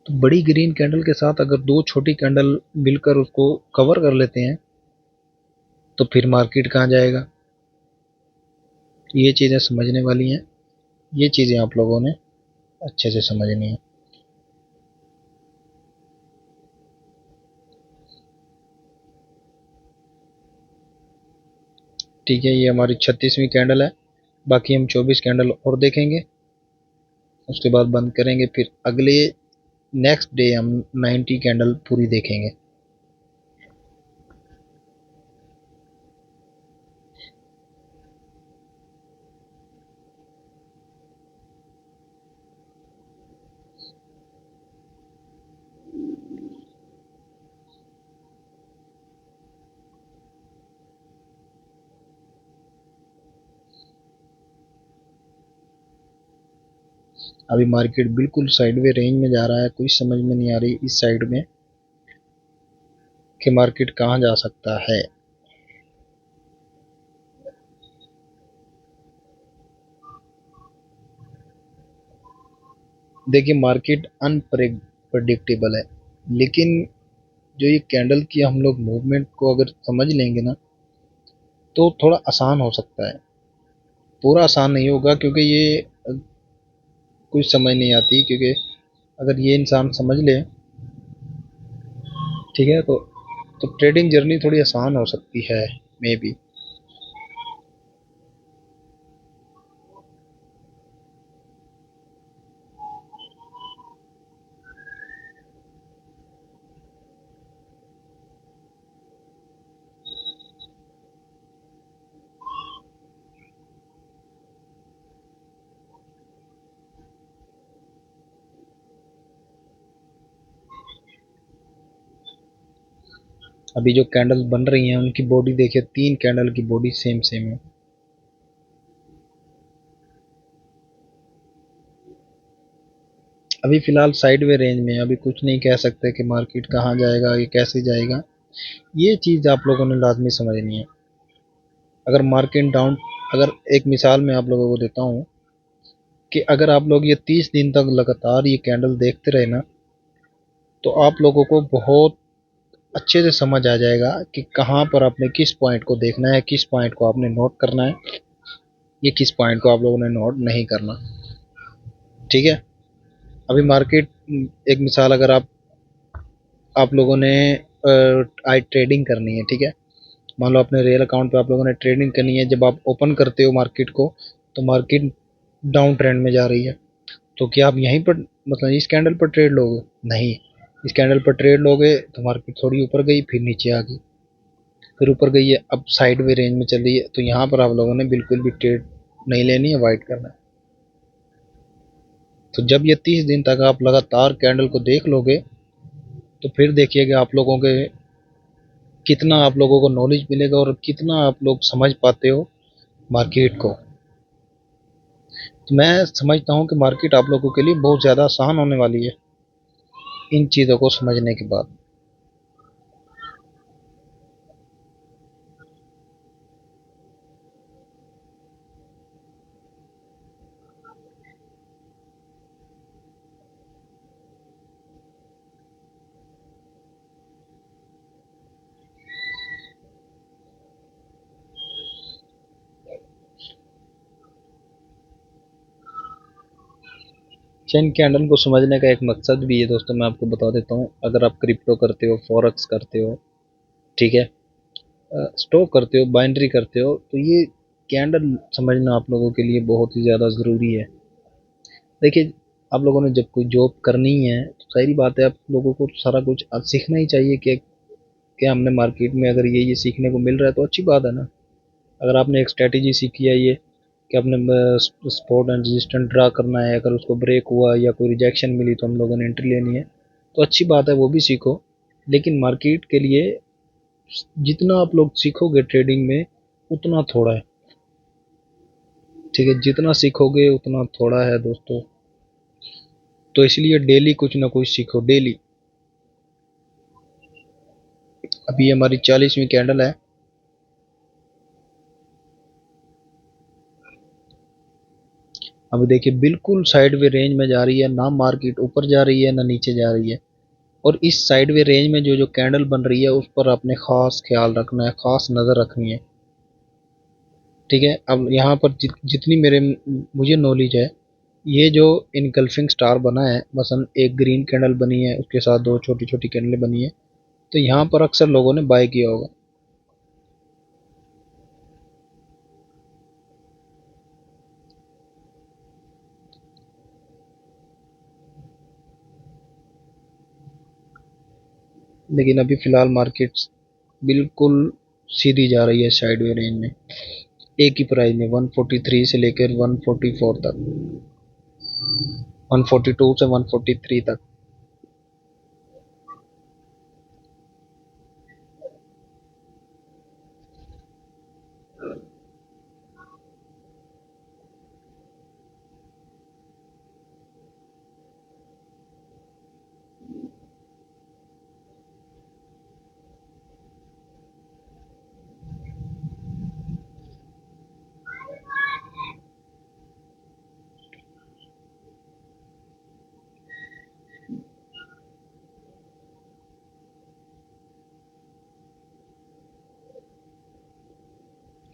तो बड़ी ग्रीन कैंडल के साथ अगर दो छोटी कैंडल मिलकर उसको कवर कर लेते हैं तो फिर मार्केट कहाँ जाएगा। ये चीज़ें समझने वाली हैं, ये चीज़ें आप लोगों ने अच्छे से समझनी है। ठीक है, ये हमारी 36वीं कैंडल है। बाकी हम 24 कैंडल और देखेंगे, उसके बाद बंद करेंगे। फिर अगले नेक्स्ट डे हम 90 कैंडल पूरी देखेंगे। अभी मार्केट बिल्कुल साइडवे रेंज में जा रहा है, कोई समझ में नहीं आ रही इस साइड में कि मार्केट कहाँ जा सकता है। देखिए, मार्केट अनप्रडिक्टेबल है, लेकिन जो ये कैंडल की हम लोग मूवमेंट को अगर समझ लेंगे ना, तो थोड़ा आसान हो सकता है। पूरा आसान नहीं होगा, क्योंकि ये कुछ समझ नहीं आती, क्योंकि अगर ये इंसान समझ ले, ठीक है, तो ट्रेडिंग जर्नी थोड़ी आसान हो सकती है, मे बी। अभी जो कैंडल बन रही हैं उनकी बॉडी देखिए, 3 कैंडल की बॉडी सेम सेम है। अभी फिलहाल साइडवे रेंज में है, अभी कुछ नहीं कह सकते कि मार्केट कहाँ जाएगा, ये कैसे जाएगा। ये चीज़ आप लोगों ने लाजमी समझनी है। अगर मार्केट डाउन, अगर एक मिसाल मैं आप लोगों को देता हूँ कि अगर आप लोग ये 30 दिन तक लगातार ये कैंडल देखते रहे ना, तो आप लोगों को बहुत अच्छे से समझ आ जाएगा कि कहाँ पर आपने किस पॉइंट को देखना है, किस पॉइंट को आपने नोट करना है, ये किस पॉइंट को आप लोगों ने नोट नहीं करना। ठीक है। अभी मार्केट, एक मिसाल, अगर आप लोगों ने आज ट्रेडिंग करनी है, ठीक है, मान लो अपने रियल अकाउंट पे आप लोगों ने ट्रेडिंग करनी है। जब आप ओपन करते हो मार्केट को, तो मार्केट डाउन ट्रेंड में जा रही है, तो क्या आप यहीं पर, मतलब इस कैंडल पर ट्रेड लोगे? नहीं। इस कैंडल पर ट्रेड लोगे तो मार्केट थोड़ी ऊपर गई, फिर नीचे आ गई, फिर ऊपर गई है, अब साइड में रेंज में चल रही है, तो यहाँ पर आप लोगों ने बिल्कुल भी ट्रेड नहीं लेनी है, अवॉइड करना है। तो जब ये 30 दिन तक आप लगातार कैंडल को देख लोगे, तो फिर देखिएगा आप लोगों के कितना आप लोगों को नॉलेज मिलेगा और कितना आप लोग समझ पाते हो मार्केट को। तो मैं समझता हूँ कि मार्केट आप लोगों के लिए बहुत ज़्यादा आसान होने वाली है इन चीज़ों को समझने के बाद। चेन कैंडल को समझने का एक मकसद भी है दोस्तों, मैं आपको बता देता हूँ। अगर आप क्रिप्टो करते हो, फॉरेक्स करते हो, ठीक है, स्टॉक करते हो, बाइनरी करते हो, तो ये कैंडल समझना आप लोगों के लिए बहुत ही ज़्यादा ज़रूरी है। देखिए, आप लोगों ने जब कोई जॉब करनी है, तो जाहिर बात है आप लोगों को सारा कुछ आज सीखना ही चाहिए कि हमने मार्केट में अगर ये सीखने को मिल रहा है तो अच्छी बात है ना। अगर आपने एक स्ट्रैटेजी सीखी है ये कि आपने सपोर्ट एंड रेजिस्टेंस ड्रा करना है, अगर उसको ब्रेक हुआ या कोई रिजेक्शन मिली तो हम लोगों ने एंट्री लेनी है, तो अच्छी बात है, वो भी सीखो। लेकिन मार्केट के लिए जितना आप लोग सीखोगे ट्रेडिंग में, उतना थोड़ा है। ठीक है, जितना सीखोगे उतना थोड़ा है दोस्तों। तो इसलिए डेली कुछ ना कुछ सीखो, डेली। अभी हमारी 40वीं कैंडल है। अब देखिए, बिल्कुल साइडवे रेंज में जा रही है, ना मार्केट ऊपर जा रही है ना नीचे जा रही है। और इस साइडवे रेंज में जो जो कैंडल बन रही है उस पर आपने खास ख्याल रखना है, खास नज़र रखनी है। ठीक है। अब यहाँ पर जितनी मुझे नॉलेज है, ये जो इनकल्फिंग स्टार बना है, मसलन एक ग्रीन कैंडल बनी है, उसके साथ दो छोटी छोटी कैंडलें बनी है, तो यहाँ पर अक्सर लोगों ने बाय किया होगा। लेकिन अभी फिलहाल मार्केट बिल्कुल सीधी जा रही है साइडवे रेंज में, एक ही प्राइस में 143 से लेकर 144 तक, 142 से 143 तक।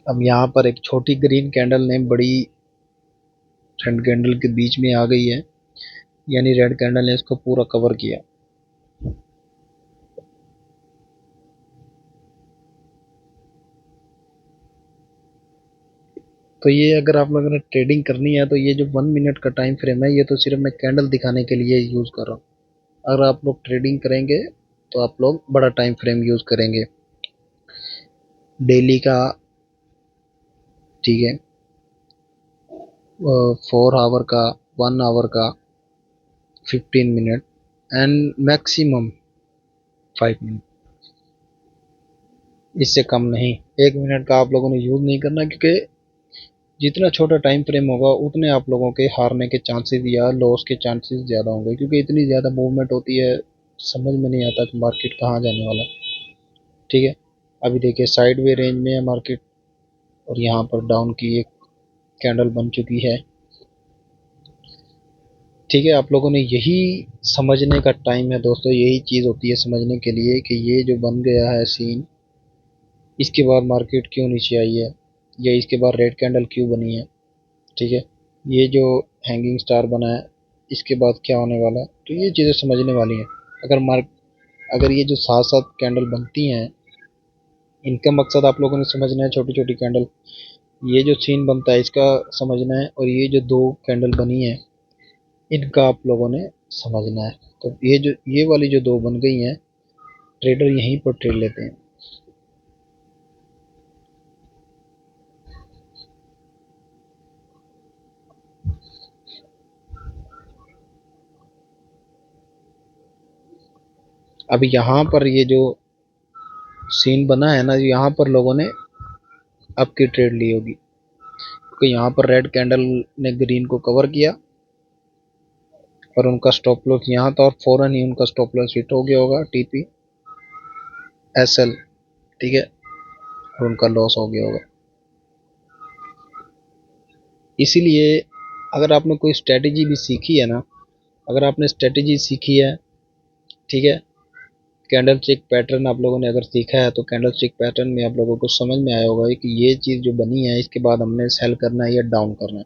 अब यहाँ पर एक छोटी ग्रीन कैंडल ने बड़ी रेड कैंडल के बीच में आ गई है, यानी रेड कैंडल ने इसको पूरा कवर किया। तो ये अगर आप लोगों ने ट्रेडिंग करनी है तो ये जो 1 मिनट का टाइम फ्रेम है, ये तो सिर्फ मैं कैंडल दिखाने के लिए यूज कर रहा हूँ। अगर आप लोग ट्रेडिंग करेंगे तो आप लोग बड़ा टाइम फ्रेम यूज करेंगे, डेली का, ठीक है, 4 आवर का, 1 आवर का, 15 मिनट एंड मैक्सिमम 5 मिनट, इससे कम नहीं। 1 मिनट का आप लोगों ने यूज नहीं करना, क्योंकि जितना छोटा टाइम फ्रेम होगा उतने आप लोगों के हारने के चांसेस या लॉस के चांसेस ज़्यादा होंगे, क्योंकि इतनी ज़्यादा मूवमेंट होती है, समझ में नहीं आता कि मार्केट कहाँ जाने वाला है। ठीक है, अभी देखिए साइड वे रेंज में है मार्केट, और यहाँ पर डाउन की एक कैंडल बन चुकी है। ठीक है, आप लोगों ने यही समझने का टाइम है दोस्तों, यही चीज़ होती है समझने के लिए कि ये जो बन गया है सीन, इसके बाद मार्केट क्यों नीचे आई है, या इसके बाद रेड कैंडल क्यों बनी है। ठीक है, ये जो हैंगिंग स्टार बना है, इसके बाद क्या होने वाला है, तो ये चीज़ें समझने वाली हैं। अगर ये जो सात सात कैंडल बनती हैं, इनका मकसद आप लोगों ने समझना है, छोटी छोटी कैंडल, ये जो सीन बनता है इसका समझना है, और ये जो दो कैंडल बनी है इनका आप लोगों ने समझना है। तो ये वाली जो दो बन गई हैं, ट्रेडर यहीं पर ट्रेड लेते हैं। अब यहाँ पर ये जो सीन बना है ना, यहाँ पर लोगों ने आपकी ट्रेड ली होगी, क्योंकि यहाँ पर रेड कैंडल ने ग्रीन को कवर किया और उनका स्टॉप लॉस यहाँ था, और फौरन ही उनका स्टॉप लॉस हिट हो गया होगा, टीपी एसएल, ठीक है, और उनका लॉस हो गया होगा। इसीलिए अगर आपने कोई स्ट्रेटेजी भी सीखी है ना, अगर आपने स्ट्रेटेजी सीखी है, ठीक है, कैंडल स्टिक पैटर्न आप लोगों ने अगर सीखा है, तो कैंडल स्टिक पैटर्न में आप लोगों को समझ में आया होगा कि ये चीज़ जो बनी है इसके बाद हमने सेल करना है या डाउन करना है।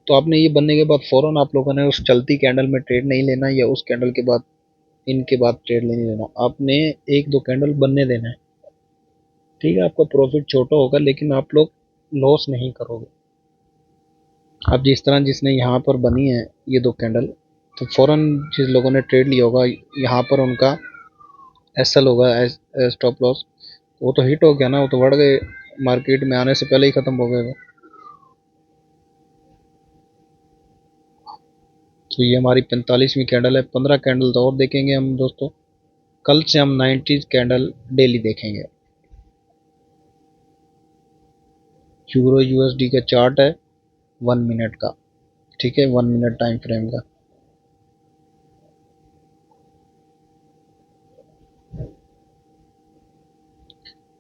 तो आपने ये बनने के बाद फ़ौरन आप लोगों ने उस चलती कैंडल में ट्रेड नहीं लेना, या उस कैंडल के बाद, इनके बाद ट्रेड नहीं लेना, आपने एक दो कैंडल बनने देना है। ठीक है, आपका प्रॉफिट छोटा होगा लेकिन आप लोग लॉस नहीं करोगे। अब जिस तरह जिसने यहाँ पर बनी है ये दो कैंडल, तो फ़ौरन जिस लोगों ने ट्रेड लिया होगा, यहाँ पर उनका एसएल होगा, स्टॉप लॉस, वो तो हिट हो गया ना, वो तो बढ़ गए, मार्केट में आने से पहले ही ख़त्म हो गए वो। तो ये हमारी 45वीं कैंडल है, 15 कैंडल तो और देखेंगे हम दोस्तों। कल से हम 90 कैंडल डेली देखेंगे। यूरो यूएसडी का चार्ट है 1 मिनट का, ठीक है, 1 मिनट टाइम फ्रेम का।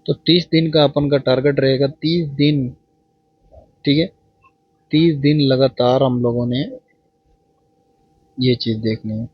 तो 30 दिन का अपन का टारगेट रहेगा, 30 दिन, ठीक है, 30 दिन लगातार हम लोगों ने ये चीज़ देखनी है।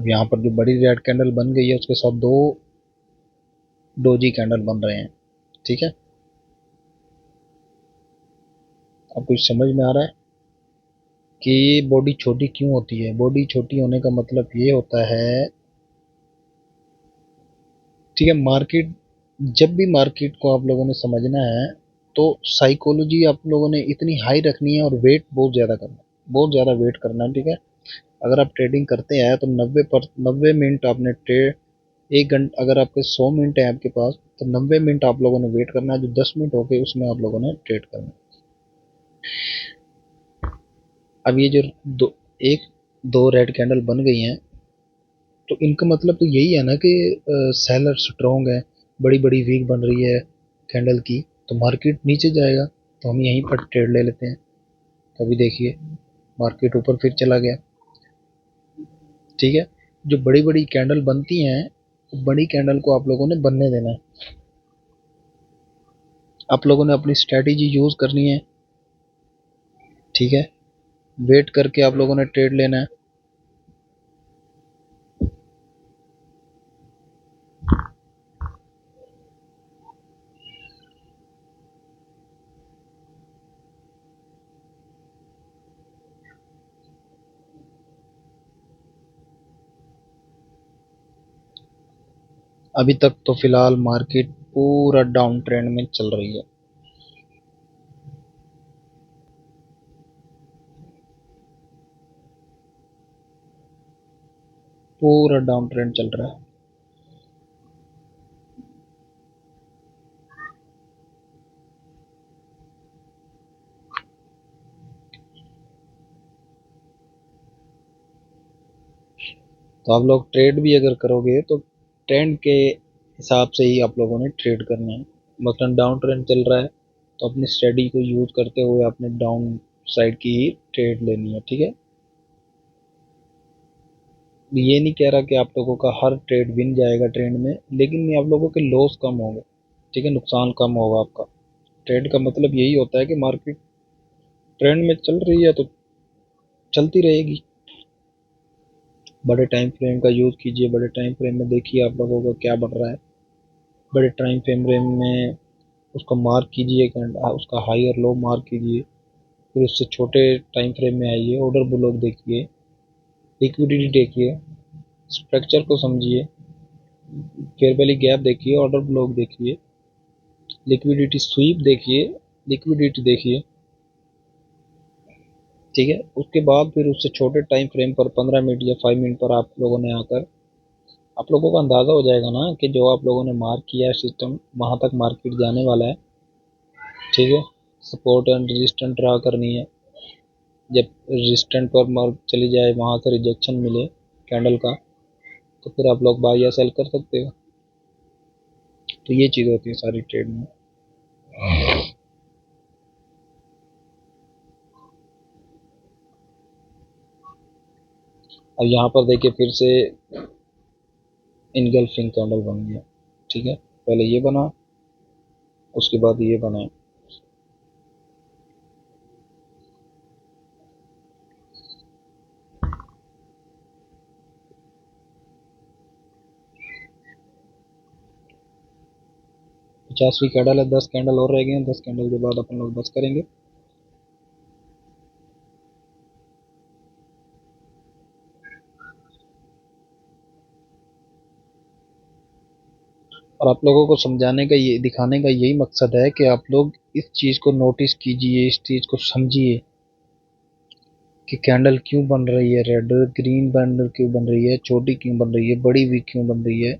अब यहाँ पर जो बड़ी रेड कैंडल बन गई है उसके साथ दो डोजी कैंडल बन रहे हैं। ठीक है, अब कुछ समझ में आ रहा है कि बॉडी छोटी क्यों होती है? बॉडी छोटी होने का मतलब ये होता है, ठीक है, मार्केट, जब भी मार्केट को आप लोगों ने समझना है तो साइकोलॉजी आप लोगों ने इतनी हाई रखनी है और वेट बहुत ज़्यादा करना है, बहुत ज़्यादा वेट करना है। ठीक है, अगर आप ट्रेडिंग करते हैं तो 90 मिनट आपने ट्रेड, 1 घंटा, अगर आपके 100 मिनट है आपके पास तो 90 मिनट आप लोगों ने वेट करना है, जो 10 मिनट हो गए उसमें आप लोगों ने ट्रेड करना है। अब ये जो दो एक दो रेड कैंडल बन गई हैं तो इनका मतलब तो यही है ना कि सेलर स्ट्रॉन्ग है, बड़ी बड़ी वीक बन रही है कैंडल की, तो मार्केट नीचे जाएगा, तो हम यहीं पर ट्रेड ले लेते हैं। तो अभी देखिए मार्केट ऊपर फिर चला गया। ठीक है, जो बड़ी बड़ी कैंडल बनती हैं, बड़ी कैंडल को आप लोगों ने बनने देना है, आप लोगों ने अपनी स्ट्रैटेजी यूज करनी है। ठीक है, वेट करके आप लोगों ने ट्रेड लेना है। अभी तक तो फिलहाल मार्केट पूरा डाउन ट्रेंड में चल रही है। पूरा डाउन ट्रेंड चल रहा है। तो आप लोग ट्रेड भी अगर करोगे तो ट्रेंड के हिसाब से ही आप लोगों ने ट्रेड करना है। मसलन डाउन ट्रेंड चल रहा है तो अपनी स्ट्रेटजी को यूज करते हुए आपने डाउन साइड की ही ट्रेड लेनी है। ठीक है, ये नहीं कह रहा कि आप लोगों का हर ट्रेड विन जाएगा ट्रेंड में, लेकिन आप लोगों के लॉस कम होंगे। ठीक है, नुकसान कम होगा आपका। ट्रेड का मतलब यही होता है कि मार्केट ट्रेंड में चल रही है तो चलती रहेगी। बड़े टाइम फ्रेम का यूज़ कीजिए, बड़े टाइम फ्रेम में देखिए आप लोगों को क्या बढ़ रहा है। बड़े टाइम फ्रेम में उसको मार्क कीजिए, उसका हाई और लो मार्क कीजिए। फिर उससे छोटे टाइम फ्रेम में आइए, ऑर्डर ब्लॉक देखिए, लिक्विडिटी देखिए, स्ट्रक्चर को समझिए, फेयर वैल्यू गैप देखिए, ऑर्डर ब्लॉक देखिए, लिक्विडिटी स्वीप देखिए, लिक्विडिटी देखिए। ठीक है, उसके बाद फिर उससे छोटे टाइम फ्रेम पर 15 मिनट या 5 मिनट पर आप लोगों ने आकर, आप लोगों को अंदाज़ा हो जाएगा ना कि जो आप लोगों ने मार्क किया है सिस्टम, वहाँ तक मार्केट जाने वाला है। ठीक है, सपोर्ट एंड रेजिस्टेंट ड्रा करनी है। जब रेजिस्टेंट पर मार्क चली जाए, वहाँ से रिजेक्शन मिले कैंडल का, तो फिर आप लोग बाय या सेल कर सकते हो। तो ये चीज़ होती है सारी ट्रेड में। अब यहाँ पर देखिए फिर से इनगल्फिंग कैंडल बन गया। ठीक है, पहले ये बना, उसके बाद ये बना। 50वीं कैंडल है, 10 कैंडल और रह गए हैं, 10 कैंडल के बाद अपन लोग बस करेंगे। और आप लोगों को समझाने का, ये दिखाने का यही मकसद है कि आप लोग इस चीज़ को नोटिस कीजिए, इस चीज़ को समझिए कि कैंडल क्यों बन रही है, रेड ग्रीन कैंडल क्यों बन रही है, छोटी क्यों बन रही है, बड़ी वीक क्यों बन रही है।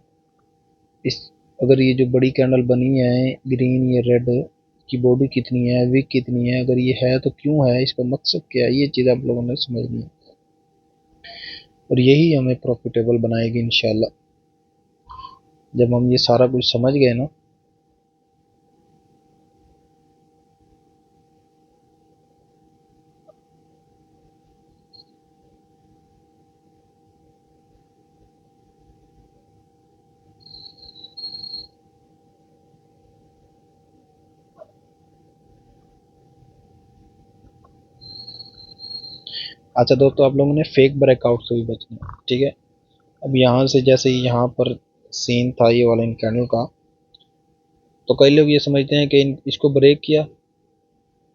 इस, अगर ये जो बड़ी कैंडल बनी है ग्रीन या रेड की, बॉडी कितनी है, वीक कितनी है, अगर ये है तो क्यों है, इसका मकसद क्या है, ये चीज़ आप लोगों ने समझनी है। और यही हमें प्रॉफिटेबल बनाएगी इंशाल्लाह, जब हम ये सारा कुछ समझ गए ना। अच्छा दोस्तों, आप लोगों ने फेक ब्रेकआउट से भी बचना है। ठीक है, अब यहाँ से जैसे यहाँ पर सीन था ये वाला इन कैंडल का, तो कई लोग ये समझते हैं कि इसको ब्रेक किया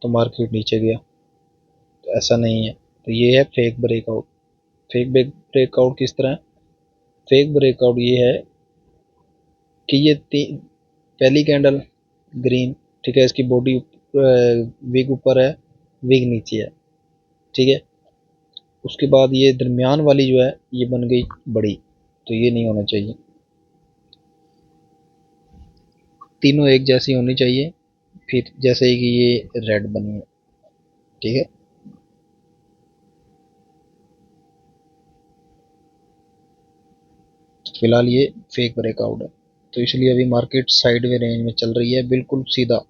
तो मार्केट नीचे गया, तो ऐसा नहीं है। तो ये है फेक ब्रेकआउट। फेक ब्रेकआउट किस तरह है? फेक ब्रेकआउट ये है कि ये पहली कैंडल ग्रीन, ठीक है, इसकी बॉडी विग ऊपर है, विग नीचे है, ठीक है। उसके बाद ये दरमियान वाली जो है ये बन गई बड़ी, तो ये नहीं होना चाहिए। तीनों एक जैसी होनी चाहिए। फिर जैसे कि ये रेड बनी है, ठीक है। फिलहाल ये फेक ब्रेकआउट है, तो इसलिए अभी मार्केट साइडवे रेंज में चल रही है, बिल्कुल सीधा।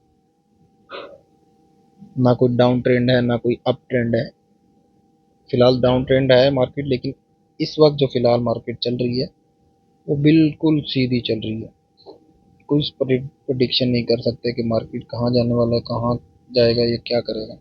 ना कोई डाउन ट्रेंड है ना कोई अप ट्रेंड है। फिलहाल डाउन ट्रेंड है मार्केट, लेकिन इस वक्त जो फिलहाल मार्केट चल रही है वो बिल्कुल सीधी चल रही है। कोई प्रिडिक्शन नहीं कर सकते कि मार्केट कहाँ जाने वाला है, कहाँ जाएगा, ये क्या करेगा।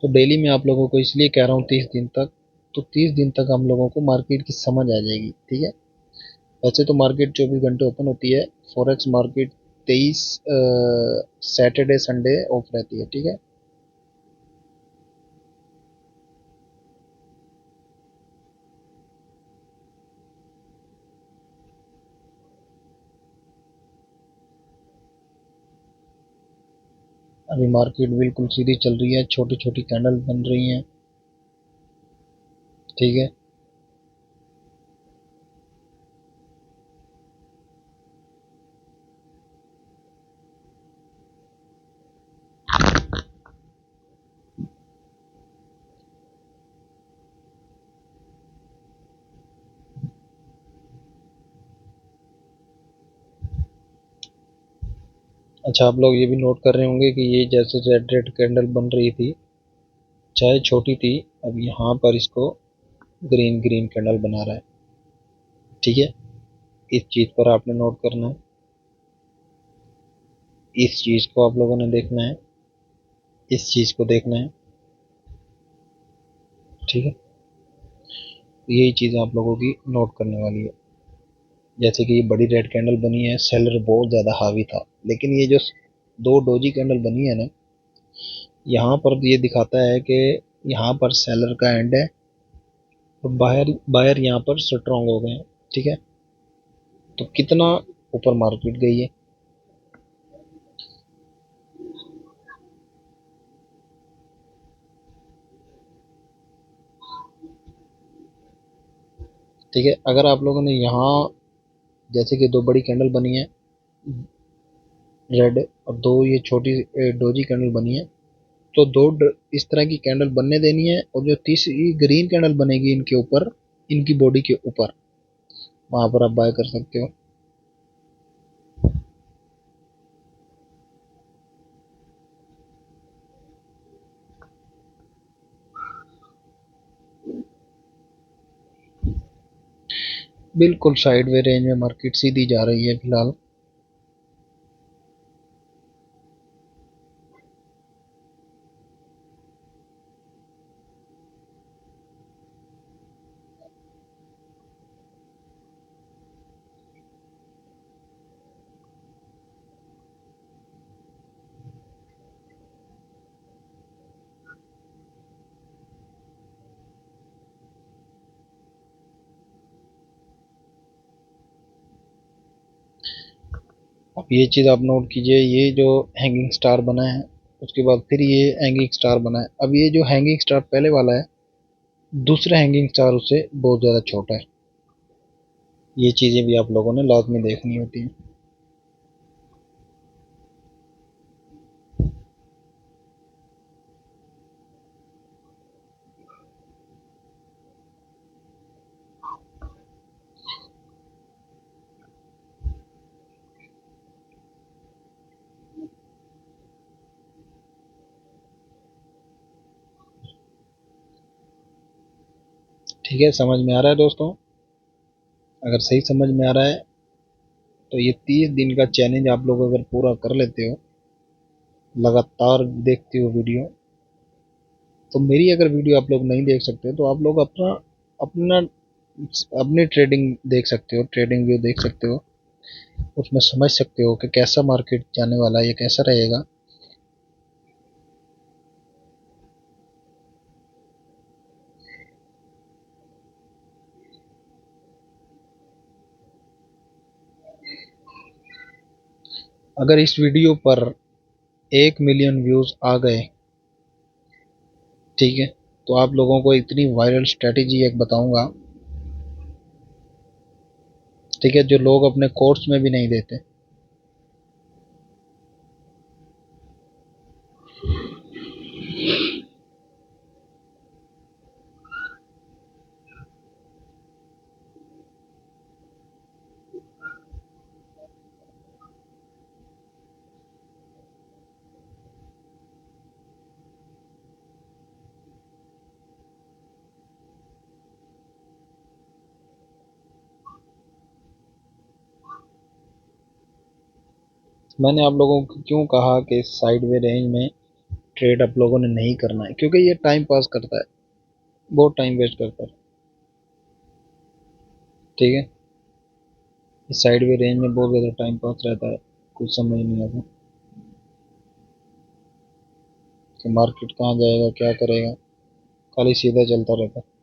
तो डेली मैं आप लोगों को इसलिए कह रहा हूँ 30 दिन तक, तो 30 दिन तक हम लोगों को मार्केट की समझ आ जाएगी, ठीक है। वैसे तो मार्केट 24 घंटे ओपन होती है। Forex market 23 Saturday Sunday off रहती है, ठीक है। अभी मार्केट बिल्कुल सीधी चल रही है, छोटी छोटी कैंडल बन रही हैं, ठीक है। अच्छा, आप लोग ये भी नोट कर रहे होंगे कि ये जैसे रेड रेड कैंडल बन रही थी, चाहे छोटी थी, अब यहाँ पर इसको ग्रीन ग्रीन कैंडल बना रहा है, ठीक है। इस चीज पर आपने नोट करना है, इस चीज को आप लोगों ने देखना है, इस चीज को देखना है, ठीक है। यही चीज आप लोगों की नोट करने वाली है। जैसे कि ये बड़ी रेड कैंडल बनी है, सेलर बहुत ज्यादा हावी था, लेकिन ये जो दो डोजी कैंडल बनी है ना, यहाँ पर ये दिखाता है कि यहाँ पर सेलर का एंड है और बायर बायर यहाँ पर स्ट्रांग हो गए हैं, ठीक है। तो कितना ऊपर मार्केट गई है, ठीक है। अगर आप लोगों ने यहाँ जैसे कि दो बड़ी कैंडल बनी है रेड, और दो ये छोटी डोजी कैंडल बनी है, तो इस तरह की कैंडल बनने देनी है, और जो तीसरी ग्रीन कैंडल बनेगी इनके ऊपर, इनकी बॉडी के ऊपर, वहां पर आप बाय कर सकते हो। बिल्कुल साइडवे रेंज में मार्केट सीधी जा रही है फिलहाल। अब ये चीज़ आप नोट कीजिए, ये जो हैंगिंग स्टार बना है, उसके बाद फिर ये हैंगिंग स्टार बना है। अब ये जो हैंगिंग स्टार पहले वाला है, दूसरा हैंगिंग स्टार उससे बहुत ज़्यादा छोटा है। ये चीज़ें भी आप लोगों ने लाजमी देखनी होती हैं। ठीक है, समझ में आ रहा है दोस्तों? अगर सही समझ में आ रहा है तो ये 30 दिन का चैलेंज आप लोग अगर पूरा कर लेते हो, लगातार देखते हो वीडियो, तो मेरी अगर वीडियो आप लोग नहीं देख सकते तो आप लोग अपना अपना अपनी ट्रेडिंग देख सकते हो, ट्रेडिंग व्यू देख सकते हो, उसमें समझ सकते हो कि कैसा मार्केट जाने वाला है, ये कैसा रहेगा। अगर इस वीडियो पर 1 मिलियन व्यूज आ गए, ठीक है, तो आप लोगों को इतनी वायरल स्ट्रेटेजी एक बताऊंगा, ठीक है, जो लोग अपने कोर्स में भी नहीं देते। मैंने आप लोगों को क्यों कहा कि साइडवे रेंज में ट्रेड आप लोगों ने नहीं करना है, क्योंकि ये टाइम पास करता है, बहुत टाइम वेस्ट करता है, ठीक है। इस साइडवे रेंज में बहुत ज़्यादा टाइम पास रहता है, कुछ समझ नहीं आता कि मार्केट कहाँ जाएगा, क्या करेगा, खाली सीधा चलता रहता है।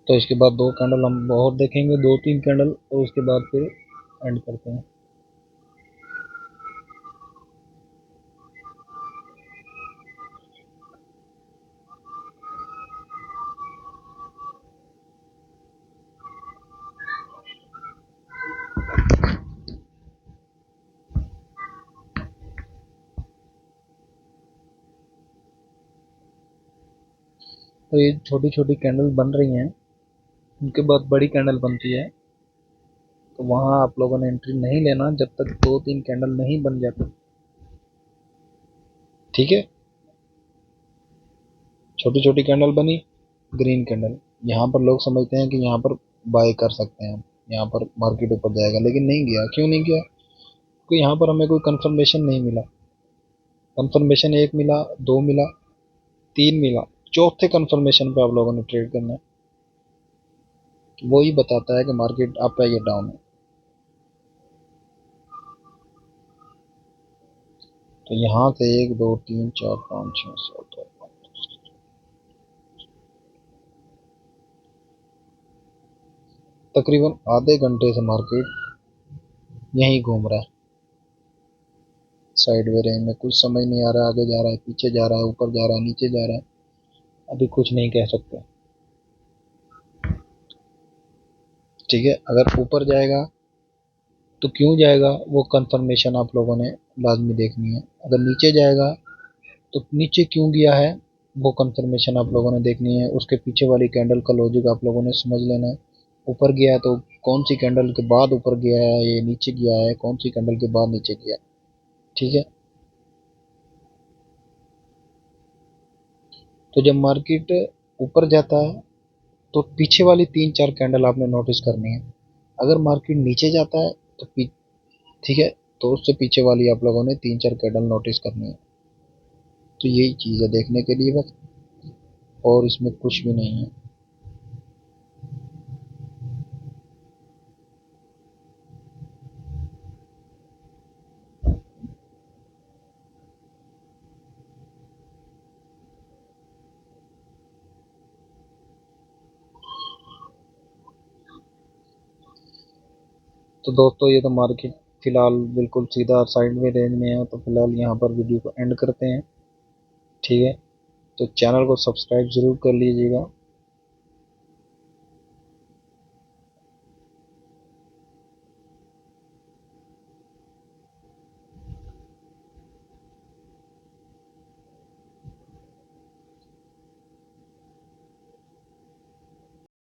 तो इसके बाद 2 कैंडल हम और देखेंगे, 2-3 कैंडल, और उसके बाद फिर एंड करते हैं। तो ये छोटी छोटी कैंडल बन रही हैं, उनके बाद बड़ी कैंडल बनती है, तो वहाँ आप लोगों ने एंट्री नहीं लेना जब तक 2-3 कैंडल नहीं बन जाती, ठीक है। छोटी छोटी कैंडल बनी, ग्रीन कैंडल, यहाँ पर लोग समझते हैं कि यहाँ पर बाय कर सकते हैं हम, यहाँ पर मार्केट ऊपर जाएगा, लेकिन नहीं गया। क्यों नहीं गया? क्योंकि यहाँ पर हमें कोई कंफर्मेशन नहीं मिला। कंफर्मेशन 1 मिला, 2 मिला, 3 मिला, चौथे कंफर्मेशन पे आप लोगों ने ट्रेड करना है। वो ही बताता है कि मार्केट अप है या डाउन है। तो यहाँ से 1 2 3 4 5 6 7 8, तकरीबन आधे घंटे से मार्केट यहीं घूम रहा है, साइडवे रेंज में। कुछ समझ नहीं आ रहा, आगे जा रहा है, पीछे जा रहा है, ऊपर जा रहा है, नीचे जा रहा है, अभी कुछ नहीं कह सकते, ठीक है। अगर ऊपर जाएगा तो क्यों जाएगा, वो कंफर्मेशन आप लोगों ने लाजमी देखनी है। अगर नीचे जाएगा तो नीचे क्यों गया है, वो कंफर्मेशन आप लोगों ने देखनी है। उसके पीछे वाली कैंडल का लॉजिक आप लोगों ने समझ लेना है। ऊपर गया है तो कौन सी कैंडल के बाद ऊपर गया है, ये नीचे गया है, कौन सी कैंडल के बाद नीचे गया है, ठीक है। तो जब मार्केट ऊपर जाता है तो पीछे वाली 3-4 कैंडल आपने नोटिस करनी है। अगर मार्केट नीचे जाता है तो ठीक है, तो उससे पीछे वाली आप लोगों ने 3-4 कैंडल नोटिस करनी है। तो यही चीज़ है देखने के लिए बस। और इसमें कुछ भी नहीं है। तो दोस्तों ये तो मार्केट फिलहाल बिल्कुल सीधा साइड में रेंज में है, तो फिलहाल यहाँ पर वीडियो को एंड करते हैं। ठीक है, तो चैनल को सब्सक्राइब ज़रूर कर लीजिएगा।